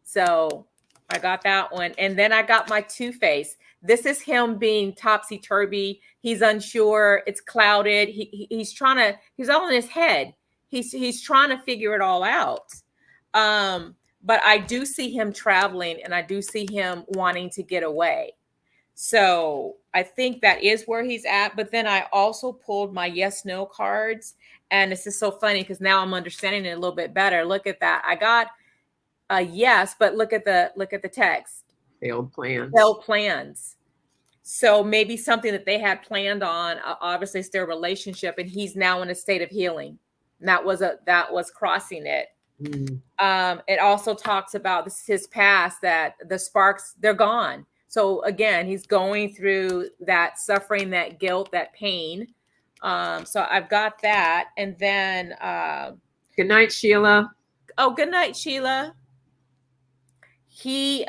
So I got that one. And then I got my Two-Face. This is him being topsy-turvy. He's unsure. It's clouded. He's all in his head. He's trying to figure it all out. But I do see him traveling, and I do see him wanting to get away. So I think that is where he's at. But then I also pulled my yes, no cards. And this is so funny because now I'm understanding it a little bit better. Look at that. I got a yes, but look at the text. Failed plans. So maybe something that they had planned on, obviously it's their relationship, and he's now in a state of healing. And that was crossing it. It also talks about his past, that the sparks, they're gone. So again, he's going through that suffering, that guilt, that pain. So I've got that. And then good night, Sheila. Oh, good night, Sheila. He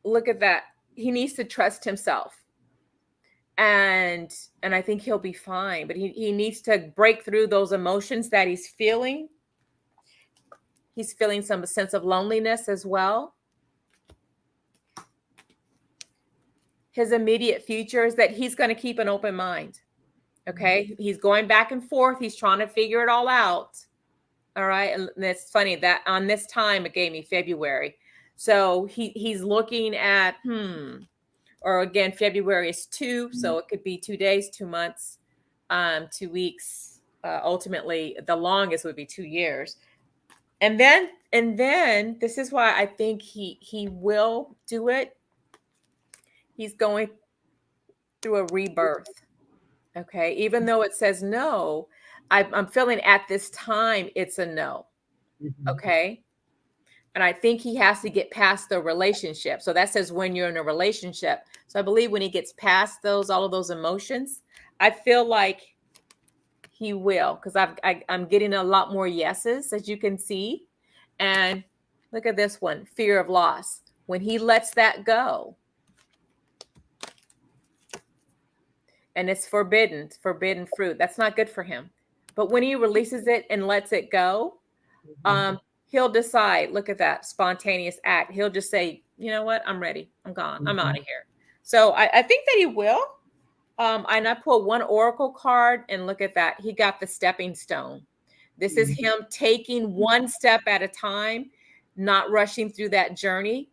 look at that. He needs to trust himself. And I think he'll be fine, but he needs to break through those emotions that he's feeling. He's feeling some sense of loneliness as well. His immediate future is that he's going to keep an open mind. Okay. He's going back and forth. He's trying to figure it all out. All right. And it's funny that on this time, it gave me February. So he's looking at, or again, February is 2. So it could be 2 days, 2 months, 2 weeks. Ultimately, the longest would be 2 years. And then this is why I think he will do it. He's going through a rebirth. Okay. Even though it says no, I'm feeling at this time, it's a no. Okay. And I think he has to get past the relationship. So that says when you're in a relationship. So I believe when he gets past all of those emotions, I feel like he will, because I'm getting a lot more yeses, as you can see. And look at this one, fear of loss. When he lets that go, and it's forbidden fruit. That's not good for him. But when he releases it and lets it go, he'll decide, look at that spontaneous act. He'll just say, you know what? I'm ready. I'm gone. I'm out of here. So I think that he will. And I pulled one oracle card, and look at that. He got the stepping stone. This is him taking one step at a time, not rushing through that journey.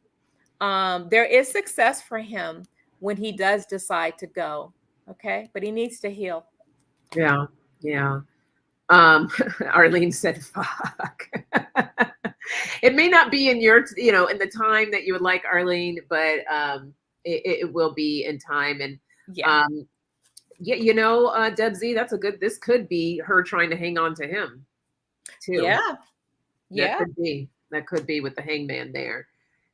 There is success for him when he does decide to go. Okay. But he needs to heal. Yeah. Yeah. Arlene said, fuck. It may not be in your, in the time that you would like, Arlene, but it will be in time. And Deb Z, this could be her trying to hang on to him too. Yeah. Yeah. That could be with the hangman there.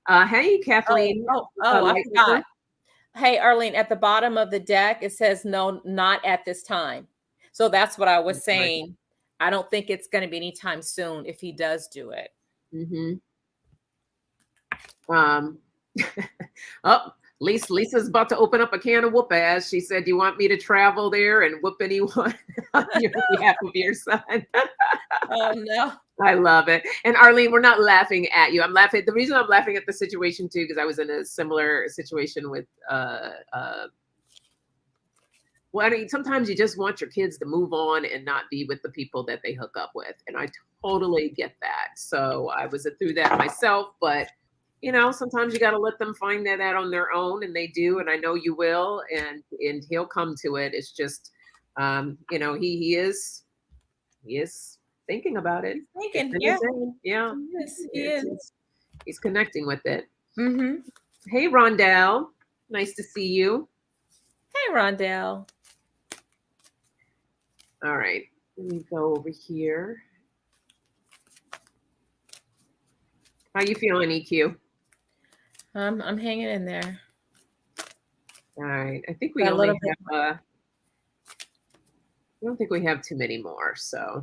Hey, Kathleen. I forgot. Hey, Arlene, at the bottom of the deck, it says, no, not at this time. So that's what I was saying. I don't think it's going to be anytime soon if he does do it. Lisa's about to open up a can of whoop ass. She said, you want me to travel there and whoop anyone on behalf of your son? Oh, no. I love it. And Arlene, we're not laughing at you. I'm laughing. The reason I'm laughing at the situation too, because I was in a similar situation with, sometimes you just want your kids to move on and not be with the people that they hook up with. And I totally get that. So I was through that myself, but sometimes you got to let them find that out on their own, and they do. And I know you will, and he'll come to it. It's just, he is thinking about it. Thinking, yeah. Yes, he is. He's connecting with it. Mm-hmm. Hey, Rondell. Nice to see you. Hey, Rondell. All right. Let me go over here. How you feeling, EQ? I'm hanging in there. All right. I think we Got a only little bit. have I don't think we have too many more. So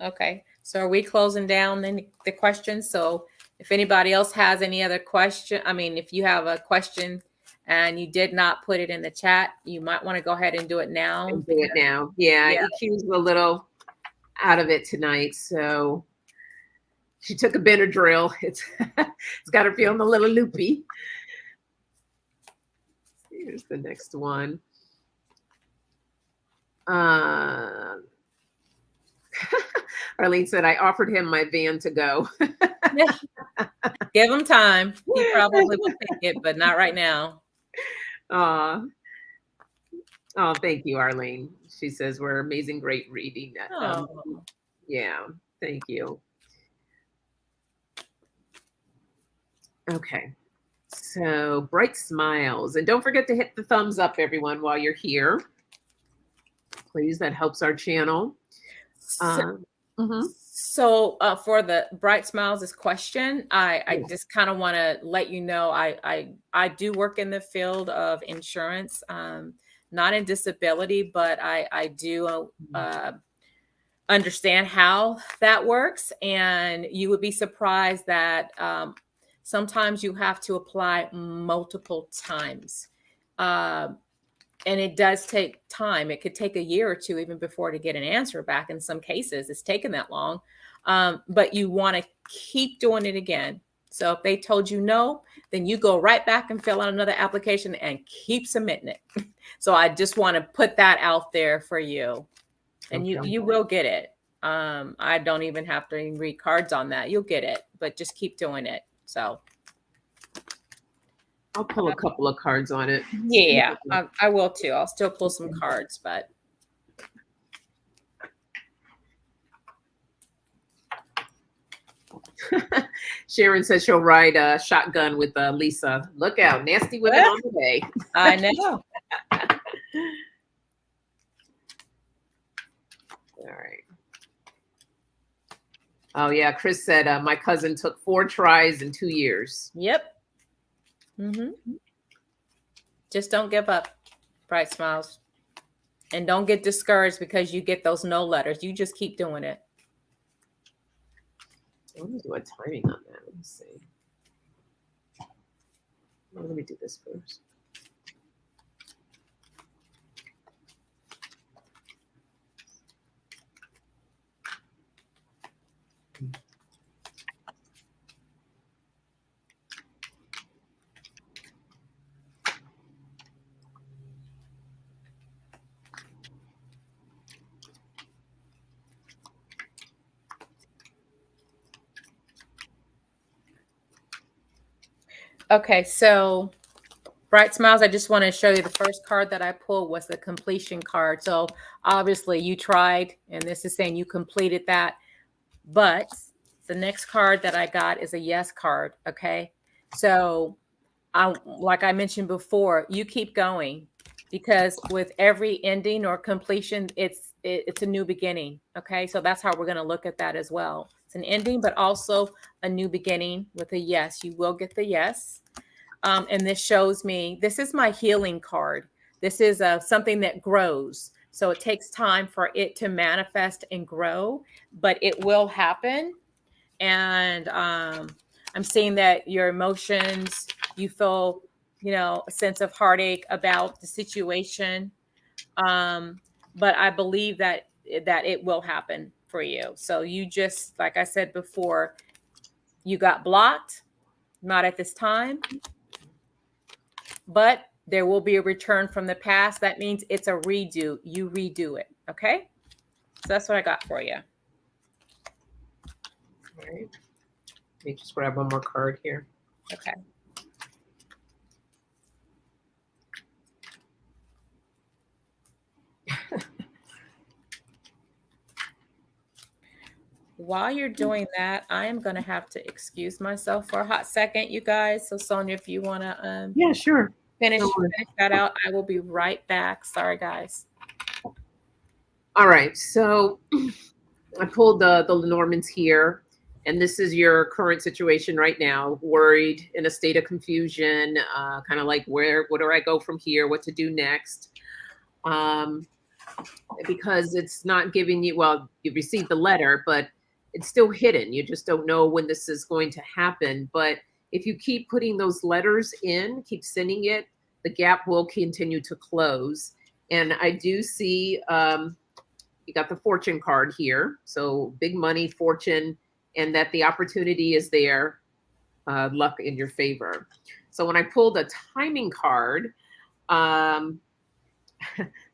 Okay. So are we closing down then the questions? So if anybody else has any other question, I mean, if you have a question and you did not put it in the chat, you might want to go ahead and do it now. do it now. Yeah, Yeah. EQ's a little out of it tonight, so she took a Benadryl. It's got her feeling a little loopy. Here's the next one. Arlene said, I offered him my van to go. Give him time. He probably will take it, but not right now. Oh, thank you, Arlene. She says we're amazing, great reading. Yeah, thank you. Okay, so bright smiles. And don't forget to hit the thumbs up, everyone, while you're here. Please, that helps our channel. So for the bright smiles, this question, I just kind of want to let you know, I do work in the field of insurance, not in disability, but I do understand how that works. And you would be surprised that sometimes you have to apply multiple times. And it does take time. It could take a year or two even before to get an answer back. In some cases, it's taken that long. But you want to keep doing it again. So if they told you no, then you go right back and fill out another application and keep submitting it. So I just want to put that out there for you. And you will get it. I don't even have to read cards on that. You'll get it, but just keep doing it. So I'll pull a couple of cards on it. Yeah, I will too. I'll still pull some cards, but. Sharon says she'll ride a shotgun with Lisa. Look out, nasty women on the way. I know. All right. Oh yeah, Chris said my cousin took 4 tries in 2 years. Yep. Just don't give up, bright smiles, and don't get discouraged because you get those no letters. You just keep doing it. I want to do a timing on that. Let me see. Well, let me do this first. Okay, so bright smiles, I just want to show you the first card that I pulled was the completion card. So obviously you tried, and this is saying you completed that. But the next card that I got is a yes card. Okay, so like I mentioned before, you keep going, because with every ending or completion, it's a new beginning. Okay, so that's how we're going to look at that as well. It's an ending, but also a new beginning with a yes. You will get the yes. And this shows me, this is my healing card. This is something that grows. So it takes time for it to manifest and grow, but it will happen. And I'm seeing that your emotions, you feel, a sense of heartache about the situation. But I believe that it will happen for you. So you just, like I said before, you got blocked, not at this time, but there will be a return from the past. That means it's a redo. You redo it. Okay. So that's what I got for you. All right. Let me just grab one more card here. Okay. while you're doing that, I am going to have to excuse myself for a hot second, you guys. So Sonja, if you want to Yeah, sure. finish No worries. that out, I will be right back. Sorry, guys. All right. So I pulled the Lenormands here, and this is your current situation right now. Worried, in a state of confusion, kind of like where do I go from here? What to do next? Because it's not giving you, well, you received the letter, but it's still hidden. You just don't know when this is going to happen. But if you keep putting those letters in, keep sending it, the gap will continue to close. And I do see you got the fortune card here. So big money, fortune, and that the opportunity is there, luck in your favor. So when I pulled a timing card, the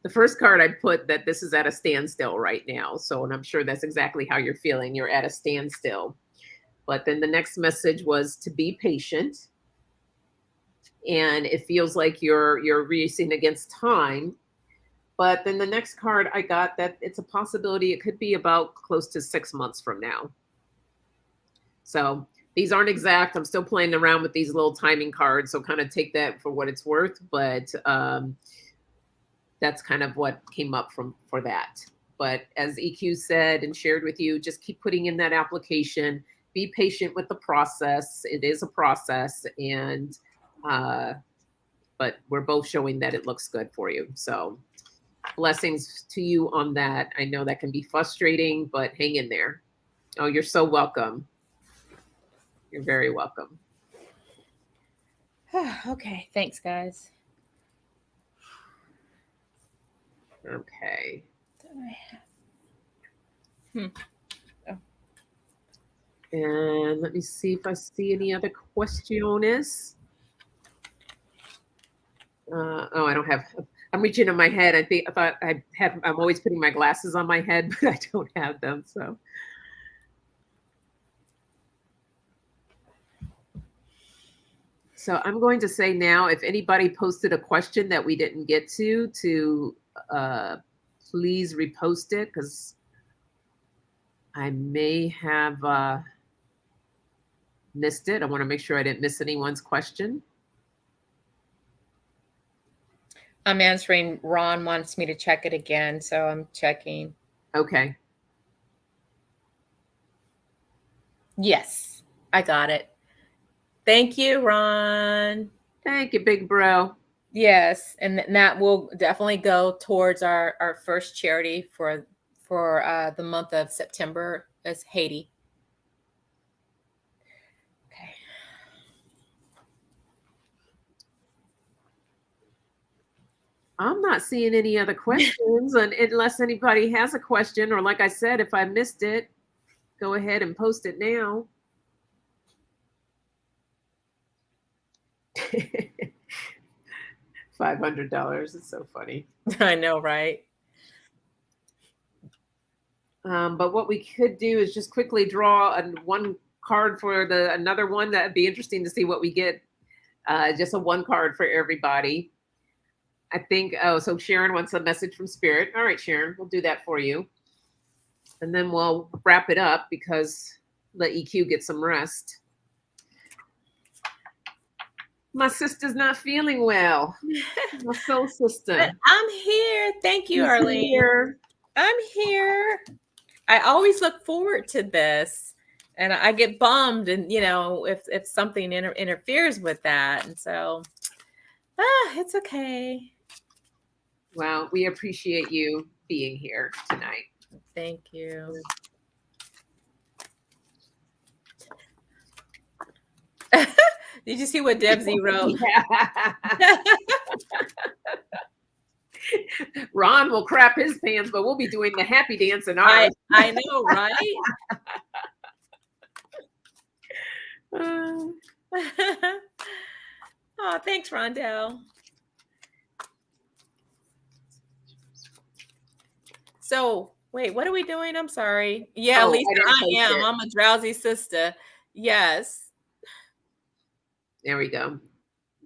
first card I put that this is at a standstill right now. So, and I'm sure that's exactly how you're feeling. You're at a standstill. But then the next message was to be patient. And it feels like you're racing against time. But then the next card I got that it's a possibility it could be about close to 6 months from now. So these aren't exact. I'm still playing around with these little timing cards. So kind of take that for what it's worth. But that's kind of what came up for that. But as EQ said and shared with you, just keep putting in that application. Be patient with the process. It is a process, and but we're both showing that it looks good for you. So blessings to you on that. I know that can be frustrating, but hang in there. Oh, you're so welcome. You're very welcome. Okay, thanks, guys. Okay. Oh. And let me see if I see any other questions. Oh, I don't have. I'm reaching in my head. I thought I had. I'm always putting my glasses on my head, but I don't have them. So I'm going to say now, if anybody posted a question that we didn't get to please repost it, because I may have missed it. I want to make sure I didn't miss anyone's question. I'm answering. Ron wants me to check it again, so I'm checking. Okay. Yes, I got it. Thank you, Ron. Thank you, big bro. Yes, and that will definitely go towards our first charity for the month of September as Haiti. Okay. I'm not seeing any other questions, and unless anybody has a question, or like I said, if I missed it, go ahead and post it now. $500. It's so funny. I know, right? But what we could do is just quickly draw one card for another one. That'd be interesting to see what we get. Just a one card for everybody. I think. Oh, so Sharon wants a message from Spirit. All right, Sharon, we'll do that for you, and then we'll wrap it up because let EQ get some rest. My sister's not feeling well. My soul sister. But I'm here. Thank you, Arlene. Here. I'm here. I always look forward to this, and I get bummed, and if something interferes with that, and so it's okay. Well, we appreciate you being here tonight. Thank you. Did you see what Debsy wrote? Ron will crap his pants, but we'll be doing the happy dance in ours. I know, right? Oh, thanks, Rondell. So, wait, what are we doing? I'm sorry. Yeah, Lisa, I am. I'm a drowsy sister. Yes. There we go.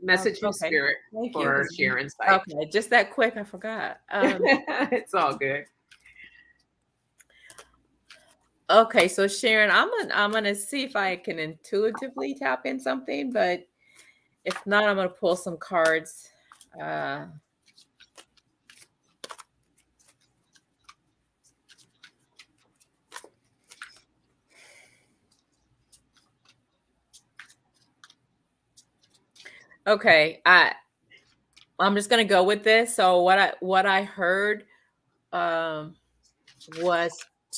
Message from Spirit for Sharon's site. Okay, just that quick. I forgot. It's all good. Okay, so Sharon, I'm gonna see if I can intuitively tap in something, but if not, I'm gonna pull some cards. Okay, I'm just gonna go with this. So what I heard was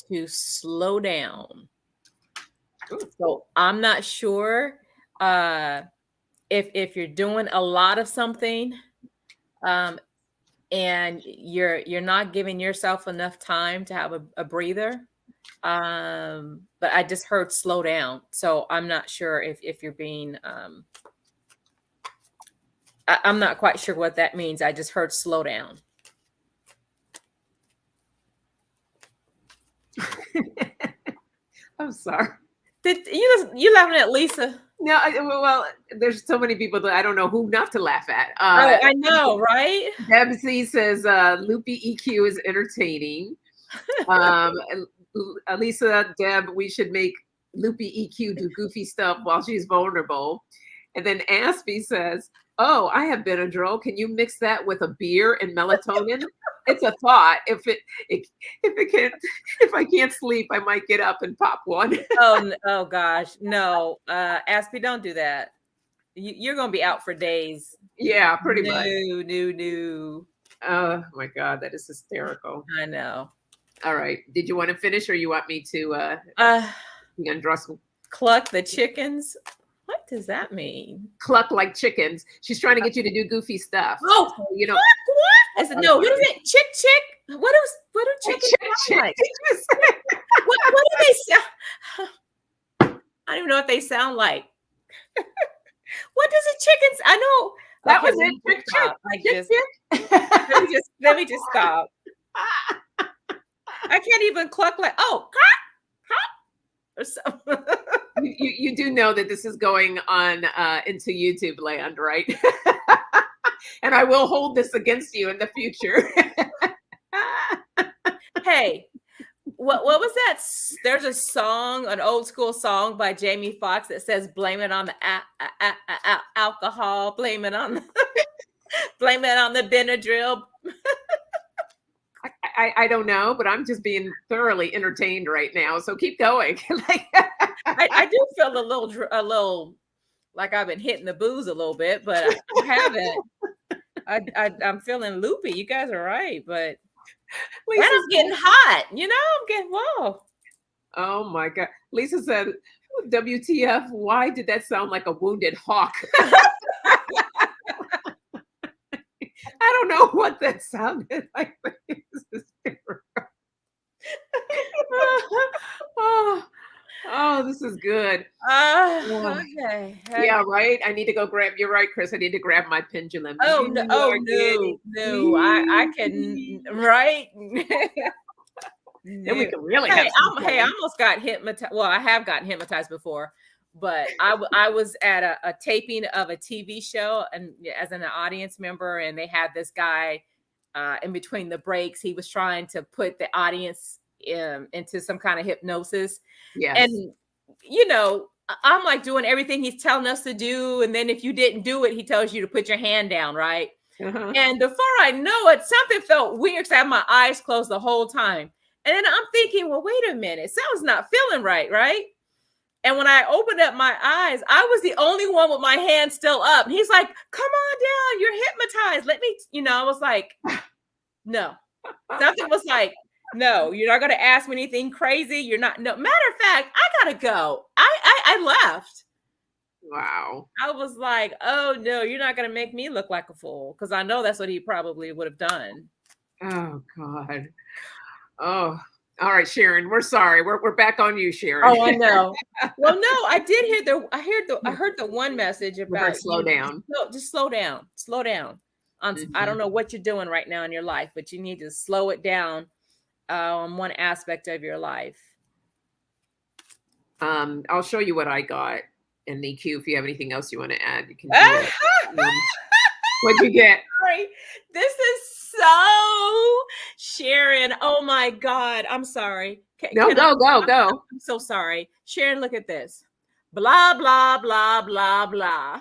to slow down. So I'm not sure if you're doing a lot of something, and you're not giving yourself enough time to have a breather. But I just heard slow down, so I'm not sure if you're being I'm not quite sure what that means. I just heard slow down. I'm sorry. Did you laughing at Lisa? No, well, there's so many people that I don't know who not to laugh at. Oh, I know, right? Deb C says loopy EQ is entertaining. Lisa, Deb, we should make loopy EQ do goofy stuff while she's vulnerable. And then Aspie says, "Oh, I have Benadryl. Can you mix that with a beer and melatonin?" It's a thought. If I can't sleep, I might get up and pop one. Oh gosh, no, Aspie, don't do that. You're gonna be out for days. Yeah, pretty much. No. Oh my God, that is hysterical. I know. All right. Did you want to finish, or you want me to draw some cluck the chickens? What does that mean? Cluck like chickens. She's trying to get you to do goofy stuff. Oh, so, you know. What? I said, no. What is it? Chick. What do chickens sound like? What do they sound? I don't even know what they sound like. What does a chicken? I know that was it. Chick. Let me just stop. I can't even cluck like or something. You do know that this is going on into YouTube land, right? And I will hold this against you in the future. Hey, what was that? There's a song, an old school song by Jamie Foxx that says "Blame it on the alcohol, blame it on the Benadryl." I don't know, but I'm just being thoroughly entertained right now. So keep going. I do feel a little like I've been hitting the booze a little bit, but I haven't. I'm feeling loopy. You guys are right, but I'm getting hot. I'm getting whoa. Oh my God. Lisa said, WTF, why did that sound like a wounded hawk? I don't know what that sounded like, but this is oh, this is good. Okay. Yeah, right. I need to go grab. You're right, Chris. I need to grab my pendulum. Oh no! I can right. Then we can really. I almost got hypnotized. Well, I have gotten hypnotized before, but I was at a taping of a TV show and as an audience member, and they had this guy in between the breaks. He was trying to put the audience into some kind of hypnosis. Yes. And I'm like doing everything he's telling us to do, and then if you didn't do it, he tells you to put your hand down, right? Uh-huh. And before I know it, something felt weird because I had my eyes closed the whole time. And then I'm thinking, well, wait a minute, someone's not feeling right? And when I opened up my eyes, I was the only one with my hand still up. And he's like, come on down, you're hypnotized. Let me, I was like, no. Something was like, no, you're not going to ask me anything crazy. You're not. No, matter of fact, I got to go. I left. Wow. I was like, oh no, you're not going to make me look like a fool. Because I know that's what he probably would have done. Oh God. Oh, all right, Sharon. We're sorry. We're back on you, Sharon. Oh, I know. Well, no, I did hear I heard the one message about slow down. Just slow down. Slow down. I don't know what you're doing right now in your life, but you need to slow it down on one aspect of your life. I'll show you what I got in the EQ. If you have anything else you want to add, you can do it. What'd you get? Sorry. This is so Sharon. Oh my God. I'm sorry. No, go. I'm so sorry. Sharon, look at this. Blah, blah, blah, blah, blah.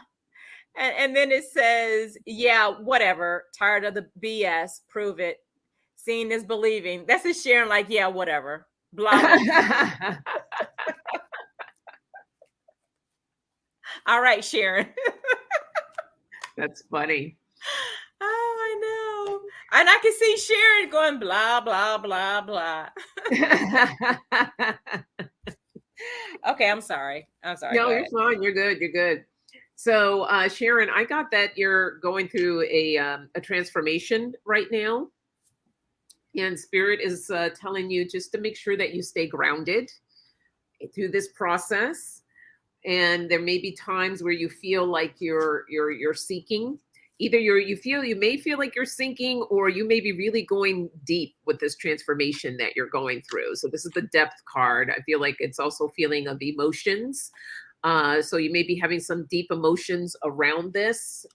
And then it says, yeah, whatever. Tired of the BS. Prove it. Seeing is believing. That's just Sharon, like, yeah, whatever. Blah, blah. All right, Sharon. That's funny. Oh, I know. And I can see Sharon going blah, blah, blah, blah. Okay, I'm sorry. No, you're fine. You're good. So, Sharon, I got that you're going through a transformation right now. And Spirit is telling you just to make sure that you stay grounded through this process. And there may be times where you feel like you're seeking. Either you may feel like you're sinking, or you may be really going deep with this transformation that you're going through. So this is the depth card. I feel like it's also feeling of emotions. So you may be having some deep emotions around this.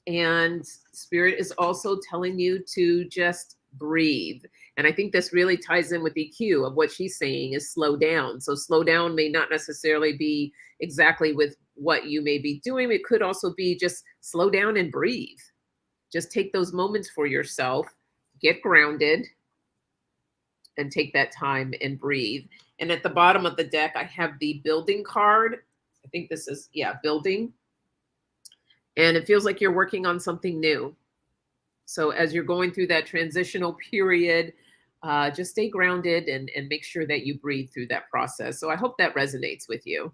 And Spirit is also telling you to just breathe. And I think this really ties in with EQ of what she's saying is slow down. So slow down may not necessarily be exactly with what you may be doing. It could also be just slow down and breathe. Just take those moments for yourself, get grounded, and take that time and breathe. And at the bottom of the deck, I have the building card. I think this is, building. And it feels like you're working on something new. So as you're going through that transitional period, just stay grounded and make sure that you breathe through that process. So I hope that resonates with you.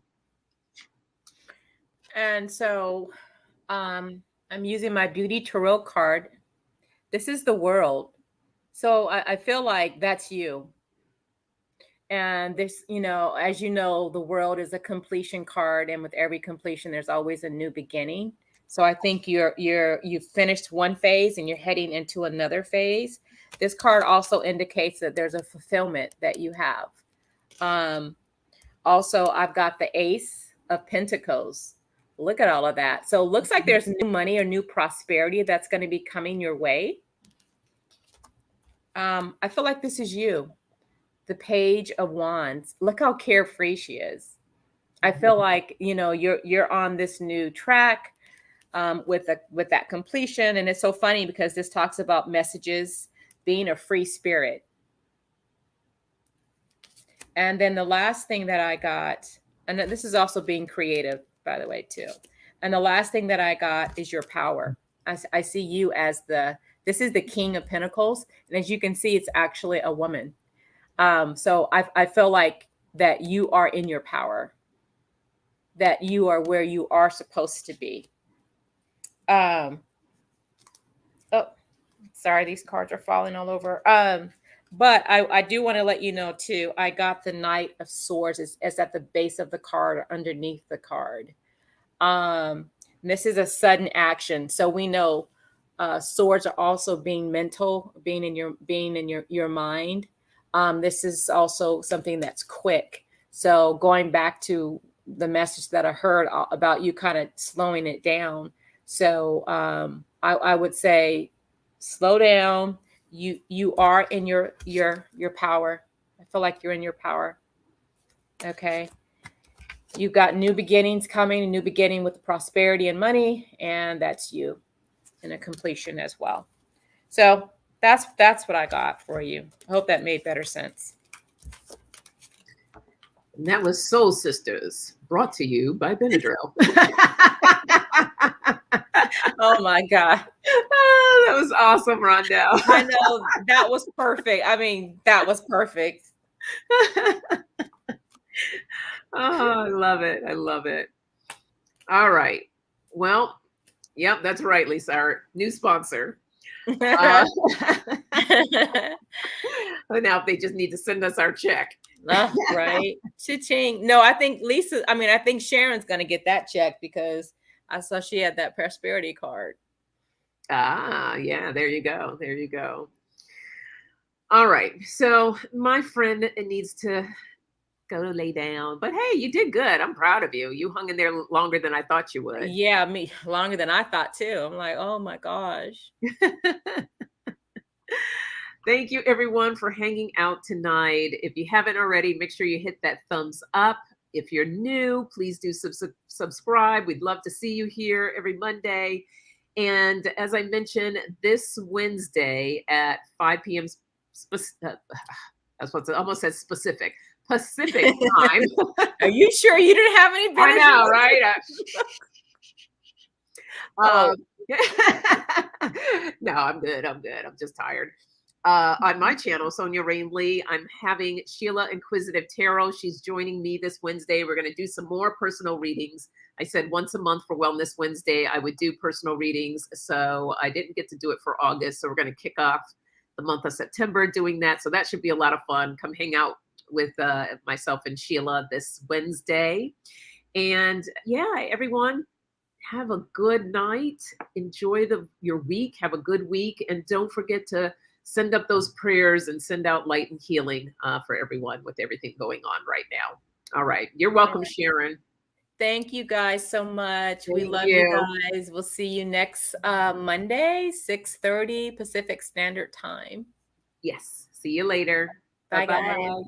And so I'm using my Beauty Tarot card. This is the world. So I feel like that's you. And this, as you know, the world is a completion card. And with every completion, there's always a new beginning. So I think you've finished one phase and you're heading into another phase. This card also indicates that there's a fulfillment that you have. Also, I've got the Ace of Pentacles. Look at all of that. So it looks like there's new money or new prosperity that's going to be coming your way. I feel like this is you. The Page of Wands. Look how carefree she is. I feel like, you're on this new track with that completion. And it's so funny because this talks about messages, being a free spirit. And then the last thing that I got, and this is also being creative, by the way, too. And the last thing that I got is your power. I see you as this is the King of Pentacles. And as you can see, it's actually a woman. So I feel like that you are in your power, that you are where you are supposed to be. Oh, sorry, these cards are falling all over. But I do want to let you know too, I got the Knight of Swords is at the base of the card or underneath the card. This is a sudden action. So we know swords are also being mental, being in your mind. This is also something that's quick. So going back to the message that I heard about you kind of slowing it down. So I would say slow down. You are in your power. I feel like you're in your power. Okay. You've got new beginnings coming, a new beginning with prosperity and money, and that's you in a completion as well. So that's what I got for you. I hope that made better sense. And that was Soul Sisters, brought to you by Benadryl. Oh my God. Oh, that was awesome, Rondell. I know, that was perfect. I mean, that was perfect. Oh, I love it. I love it. All right. Well, yep, that's right, Lisa, our new sponsor. Now they just need to send us our check. Right. Cha-ching. No, I think Sharon's going to get that check because I saw she had that prosperity card. Yeah, there you go. There you go. All right. So my friend needs to go lay down. But hey, you did good. I'm proud of you. You hung in there longer than I thought you would. Yeah, me longer than I thought too. I'm like, oh my gosh. Thank you, everyone, for hanging out tonight. If you haven't already, make sure you hit that thumbs up. If you're new, please do subscribe. We'd love to see you here every Monday. And as I mentioned, this Wednesday at 5 p.m. That's what I almost said specific. Pacific time. Are you sure you didn't have any I know, right? No, I'm good. I'm just tired. On my channel, Sonja and LovenLight, I'm having Sheila Inquisitive Tarot. She's joining me this Wednesday. We're going to do some more personal readings. I said once a month for Wellness Wednesday, I would do personal readings. So I didn't get to do it for August. So we're going to kick off the month of September doing that. So that should be a lot of fun. Come hang out with myself and Sheila this Wednesday. And yeah, everyone, have a good night. Enjoy your week. Have a good week. And don't forget to send up those prayers and send out light and healing for everyone with everything going on right now. All right. You're welcome, Sharon. Thank you guys so much. We love you guys. We'll see you next Monday, 6:30 Pacific Standard Time. Yes. See you later. Bye, guys.